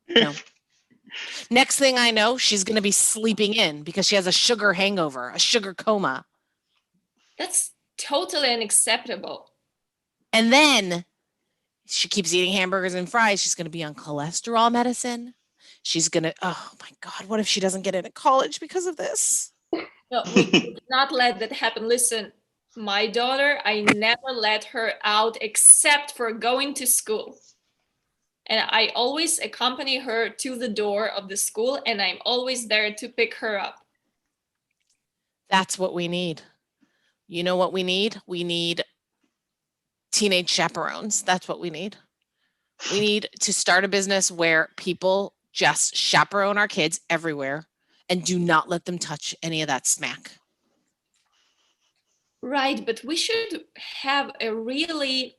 Speaker 8: No. Next thing I know, she's going to be sleeping in because she has a sugar hangover, a sugar coma.
Speaker 10: That's totally unacceptable.
Speaker 8: And then she keeps eating hamburgers and fries. She's going to be on cholesterol medicine. She's going to, oh my God, what if she doesn't get into college because of this?
Speaker 10: No, we did not let that happen. Listen, my daughter, I never let her out except for going to school. And I always accompany her to the door of the school, and I'm always there to pick her up.
Speaker 8: That's what we need. You know what we need? We need teenage chaperones. That's what we need. We need to start a business where people just chaperone our kids everywhere and do not let them touch any of that smack.
Speaker 10: Right, but we should have a really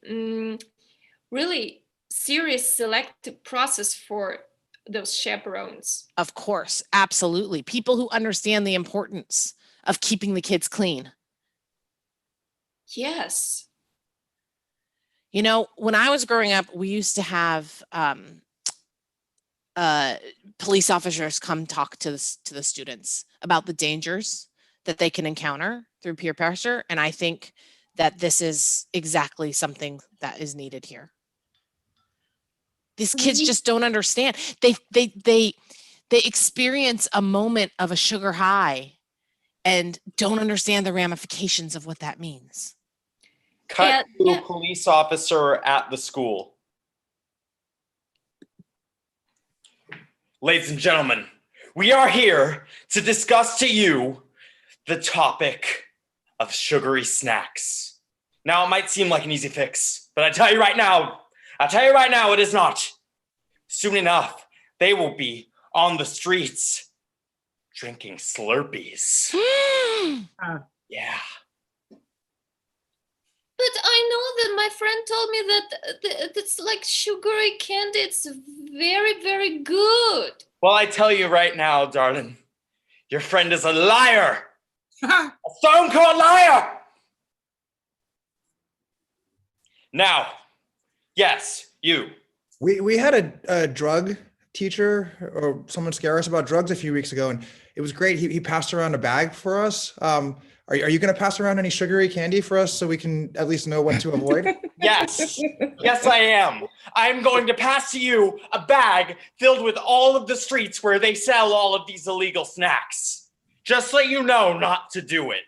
Speaker 10: serious selective process for those chaperones.
Speaker 8: Of course, absolutely. People who understand the importance of keeping the kids clean.
Speaker 10: Yes.
Speaker 8: When I was growing up, we used to have police officers come talk to the students about the dangers that they can encounter through peer pressure. And I think that this is exactly something that is needed here. These kids just don't understand. They experience a moment of a sugar high and don't understand the ramifications of what that means.
Speaker 12: Cut to police officer at the school. Ladies and gentlemen, we are here to discuss to you the topic of sugary snacks. Now, it might seem like an easy fix, but I tell you right now, it is not. Soon enough, they will be on the streets drinking Slurpees. Yeah.
Speaker 10: But I know that my friend told me that it's like sugary candy. It's very, very good.
Speaker 12: Well, I tell you right now, darling, your friend is a liar. A stone cold liar. Now, yes, you.
Speaker 11: We had a drug teacher or someone scare us about drugs a few weeks ago, and it was great. He passed around a bag for us. Are you going to pass around any sugary candy for us so we can at least know what to avoid?
Speaker 12: Yes, I am. I'm going to pass to you a bag filled with all of the streets where they sell all of these illegal snacks. Just so you know not to do it.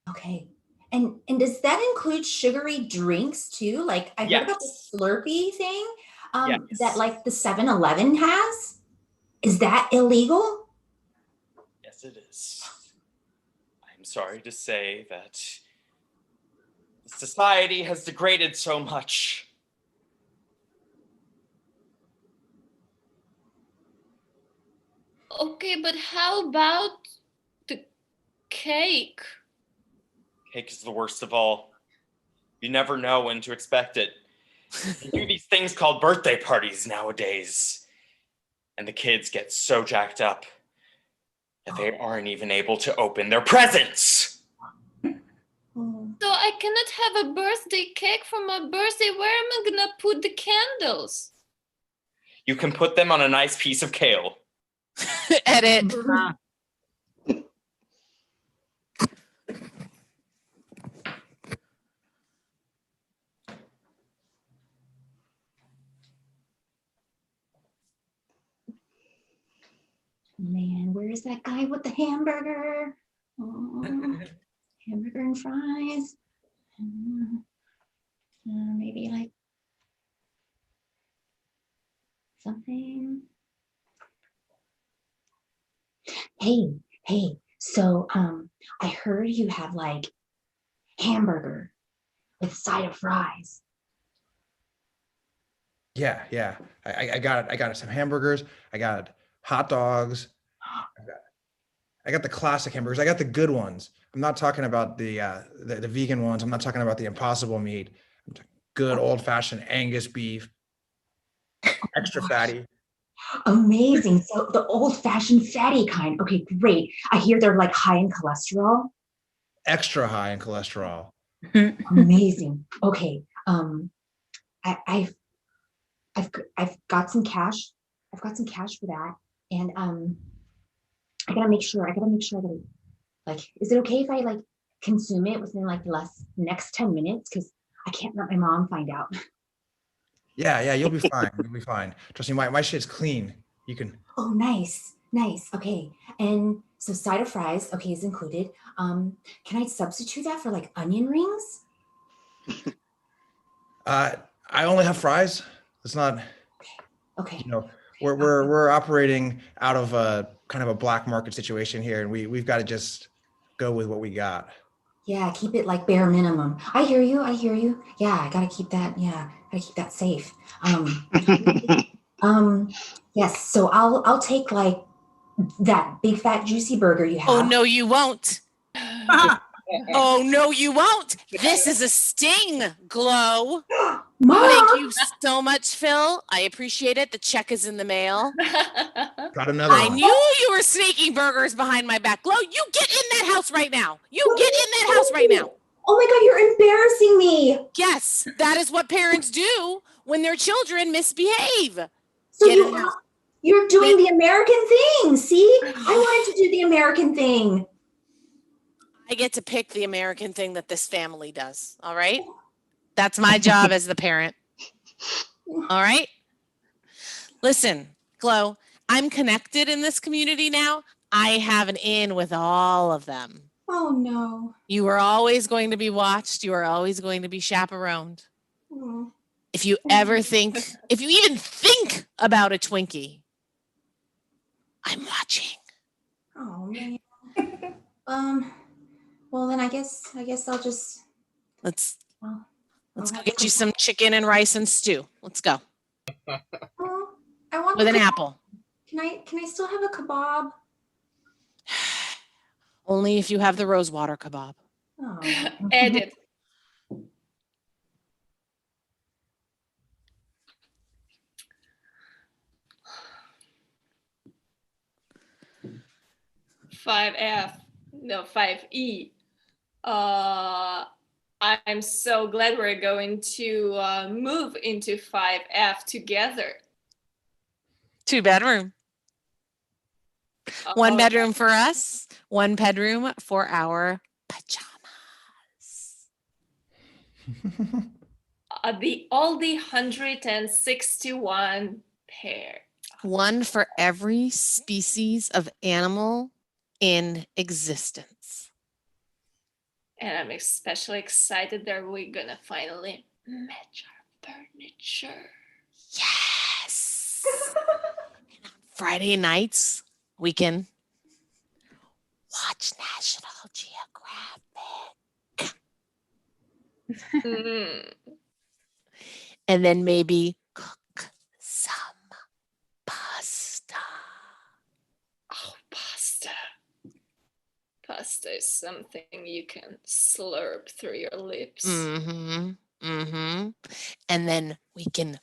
Speaker 9: Okay. And does that include sugary drinks too? Like I heard about the Slurpee thing that like the 7-Eleven has. Is that illegal?
Speaker 12: Yes, it is. I'm sorry to say that society has degraded so much.
Speaker 10: Okay, but how about the cake?
Speaker 12: Cake is the worst of all. You never know when to expect it. They do these things called birthday parties nowadays. And the kids get so jacked up that they aren't even able to open their presents.
Speaker 10: So I cannot have a birthday cake for my birthday. Where am I gonna put the candles?
Speaker 12: You can put them on a nice piece of kale.
Speaker 8: Edit.
Speaker 9: Man, where's that guy with the hamburger? Oh, hamburger and fries. Maybe like something. Hey, so I heard you have like hamburger with side of fries.
Speaker 11: Yeah. I got it. Some hamburgers. I got hot dogs. I got the classic hamburgers. I got the good ones. I'm not talking about the vegan ones. I'm not talking about the impossible meat. I'm talking good old-fashioned Angus beef, extra fatty.
Speaker 9: Amazing. So the old-fashioned fatty kind. Okay, great. I hear they're like high in cholesterol.
Speaker 11: Extra high in cholesterol.
Speaker 9: Amazing. Okay. I've got some cash. I've got some cash for that. And I gotta make sure that like, is it okay if I like consume it within like the next 10 minutes? Because I can't let my mom find out.
Speaker 11: Yeah, you'll be fine. You'll be fine. Trust me, my shit's clean. You can.
Speaker 9: Oh, nice. Okay. And so side of fries, okay, is included. Can I substitute that for like onion rings?
Speaker 11: I only have fries. It's not.
Speaker 9: Okay.
Speaker 11: You know, we're operating out of a kind of a black market situation here, and we've got to just go with what we got.
Speaker 9: Yeah, keep it like bare minimum. I hear you. Yeah, I gotta keep that. Yeah, gotta keep that safe. Yes. So I'll take like that big fat juicy burger you have.
Speaker 8: Oh no, you won't. Oh no, you won't. This is a sting, Glow.
Speaker 9: Mom!
Speaker 8: Thank you so much, Phil. I appreciate it. The check is in the mail.
Speaker 11: Got another
Speaker 8: I
Speaker 11: one.
Speaker 8: knew you were sneaking burgers behind my back. Glow, you get in that house right now. You get in that house right now.
Speaker 9: Oh my God, you're embarrassing me.
Speaker 8: Yes, that is what parents do when their children misbehave.
Speaker 9: So
Speaker 8: Get in the house.
Speaker 9: you're doing the American thing. See, I wanted to do the American thing.
Speaker 8: I get to pick the American thing that this family does. All right. That's my job as the parent. All right. Listen, Glow, I'm connected in this community now. I have an in with all of them.
Speaker 9: Oh no.
Speaker 8: You are always going to be watched. You are always going to be chaperoned.
Speaker 9: Oh.
Speaker 8: If you even think about a Twinkie, I'm watching.
Speaker 9: Oh man. Well then I guess I'll just
Speaker 8: Let's
Speaker 9: I'll
Speaker 8: go
Speaker 9: have
Speaker 8: get
Speaker 9: to-
Speaker 8: you some chicken and rice and stew. Let's go.
Speaker 9: Oh, I want
Speaker 8: With
Speaker 9: the
Speaker 8: an
Speaker 9: kebab.
Speaker 8: apple.
Speaker 9: Can I still have a kebab?
Speaker 8: Only if you have the rosewater kebab.
Speaker 9: Oh.
Speaker 10: Edit. No, 5E. I'm so glad we're going to move into 5F together.
Speaker 8: 2-bedroom. One
Speaker 10: Oh,
Speaker 8: bedroom for us, one bedroom for our pajamas.
Speaker 10: All the 161 pair.
Speaker 8: One for every species of animal in existence.
Speaker 10: And I'm especially excited that we're gonna finally match our furniture.
Speaker 8: Yes. And on Friday nights, we can watch National Geographic. And then maybe cook some pasta.
Speaker 10: Oh, pasta. Pasta is something you can slurp through your lips.
Speaker 8: And then we can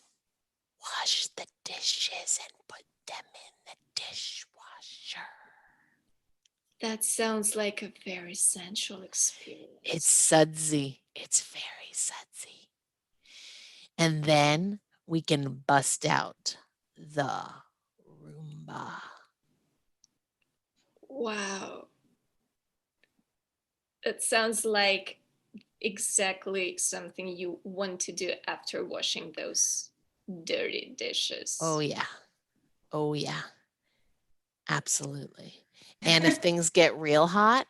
Speaker 8: wash the dishes and put them in the dishwasher.
Speaker 10: That sounds like a very sensual experience.
Speaker 8: It's sudsy. It's very sudsy. And then we can bust out the Roomba.
Speaker 10: Wow. It sounds like exactly something you want to do after washing those dirty dishes.
Speaker 8: Oh, yeah. Oh, yeah. Absolutely. And if things get real hot,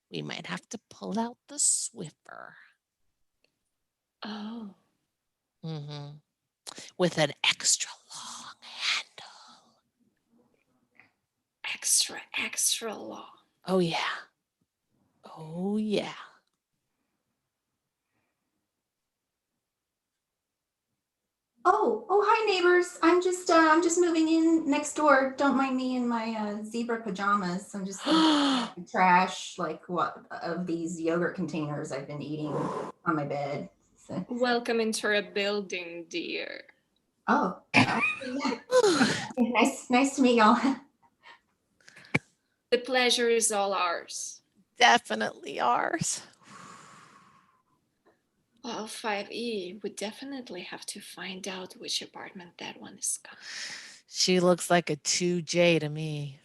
Speaker 8: we might have to pull out the Swiffer.
Speaker 10: Oh.
Speaker 8: Mm-hmm. With an extra long handle.
Speaker 10: Extra, extra long.
Speaker 8: Oh, yeah. Oh, yeah.
Speaker 9: Oh, hi neighbors. I'm just moving in next door. Don't mind me in my zebra pajamas. I'm just trash like what of these yogurt containers I've been eating on my bed. So.
Speaker 10: Welcome into our building, dear.
Speaker 9: Oh, yeah. nice to meet y'all.
Speaker 10: The pleasure is all ours.
Speaker 8: Definitely ours.
Speaker 10: Well, 5E, we definitely have to find out which apartment that one is coming.
Speaker 8: She looks like a 2J to me.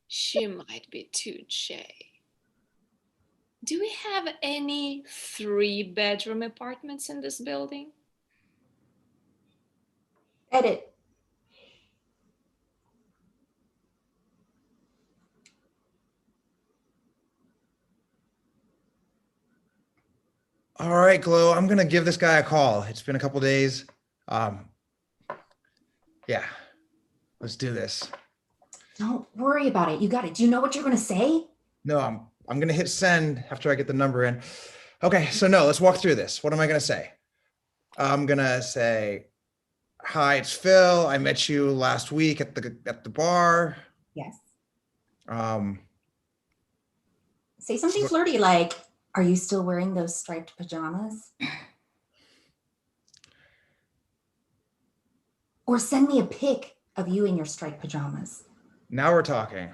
Speaker 10: She might be 2J. Do we have any 3-bedroom apartments in this building?
Speaker 9: Edit.
Speaker 11: All right, Glo, I'm gonna give this guy a call. It's been a couple days. Yeah, let's do this.
Speaker 9: Don't worry about it. You got it. Do you know what you're gonna say?
Speaker 11: No, I'm gonna hit send after I get the number in. Okay, so no, let's walk through this. What am I gonna say? I'm gonna say, hi, it's Phil. I met you last week at the bar.
Speaker 9: Yes.
Speaker 11: Say
Speaker 9: something flirty like, are you still wearing those striped pajamas? Or send me a pic of you in your striped pajamas.
Speaker 11: Now we're talking.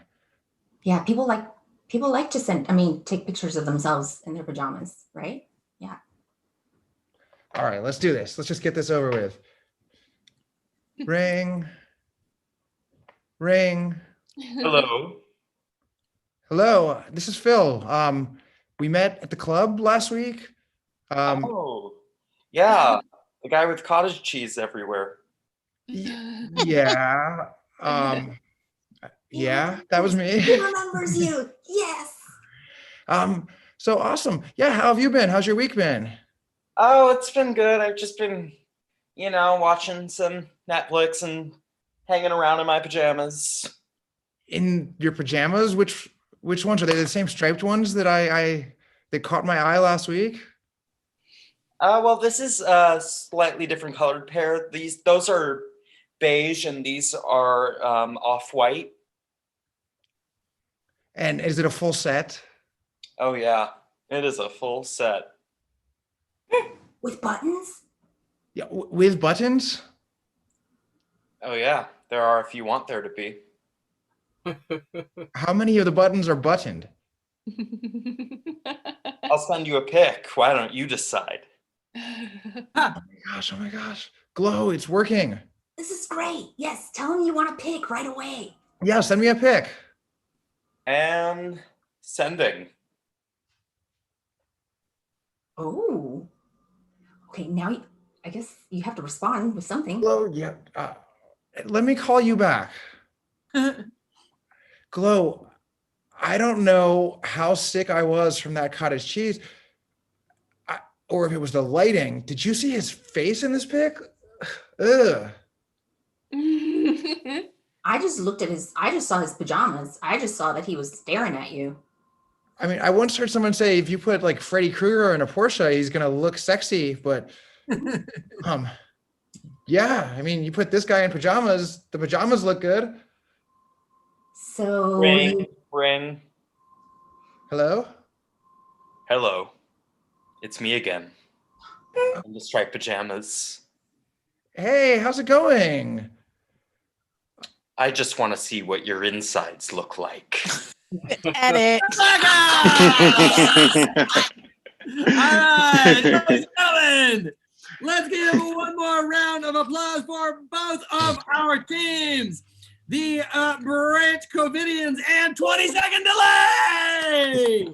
Speaker 9: Yeah, people like to take pictures of themselves in their pajamas, right? Yeah.
Speaker 11: All right, let's do this. Let's just get this over with. Ring. Ring.
Speaker 12: Hello.
Speaker 11: Hello, this is Phil. We met at the club last week.
Speaker 12: Oh, yeah, the guy with cottage cheese everywhere.
Speaker 11: Yeah. Yeah, that was me.
Speaker 9: He remembers you. Yes.
Speaker 11: So awesome. Yeah, how have you been? How's your week been?
Speaker 12: Oh, it's been good. I've just been, watching some Netflix and hanging around in my pajamas.
Speaker 11: In your pajamas? Which ones are they? The same striped ones that they caught my eye last week?
Speaker 12: Well, this is a slightly different colored pair. Those are beige and these are off-white.
Speaker 11: And is it a full set?
Speaker 12: Oh yeah, it is a full set.
Speaker 9: With buttons?
Speaker 11: Yeah, with buttons?
Speaker 12: Oh yeah, there are if you want there to be.
Speaker 11: How many of the buttons are buttoned?
Speaker 12: I'll send you a pic. Why don't you decide?
Speaker 11: Oh my gosh. Glo, it's working.
Speaker 9: This is great. Yes, tell him you want a pic right away.
Speaker 11: Yeah, send me a pic.
Speaker 12: And sending.
Speaker 9: Oh. Okay, now I guess you have to respond with something.
Speaker 11: Glo, yeah. Let me call you back. Glo, I don't know how sick I was from that cottage cheese, or if it was the lighting. Did you see his face in this pic? Ugh.
Speaker 9: I just saw his pajamas. I just saw that he was staring at you.
Speaker 11: I mean, I once heard someone say if you put like Freddy Krueger in a Porsche, he's gonna look sexy, but yeah, I mean, you put this guy in pajamas, the pajamas look good.
Speaker 9: So
Speaker 12: Ring.
Speaker 11: Hello?
Speaker 12: Hello. It's me again. In the striped pajamas.
Speaker 11: Hey, how's it going?
Speaker 12: I just want to see what your insides look like.
Speaker 8: Edit.
Speaker 1: All right, ladies and gentlemen, let's give one more round of applause for both of our teams. The Branch Covidians and 20-second delay.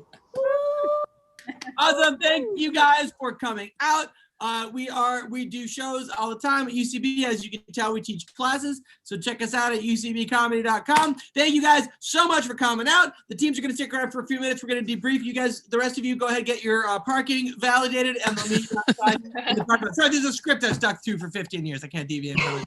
Speaker 1: Awesome. Thank you guys for coming out. We do shows all the time at UCB. As you can tell, we teach classes. So check us out at ucbcomedy.com. Thank you guys so much for coming out. The teams are going to stick around for a few minutes. We're going to debrief you guys. The rest of you go ahead and get your parking validated, and they'll meet you outside in the parking lot. Sorry, there's a script I stuck to for 15 years. I can't deviate from it.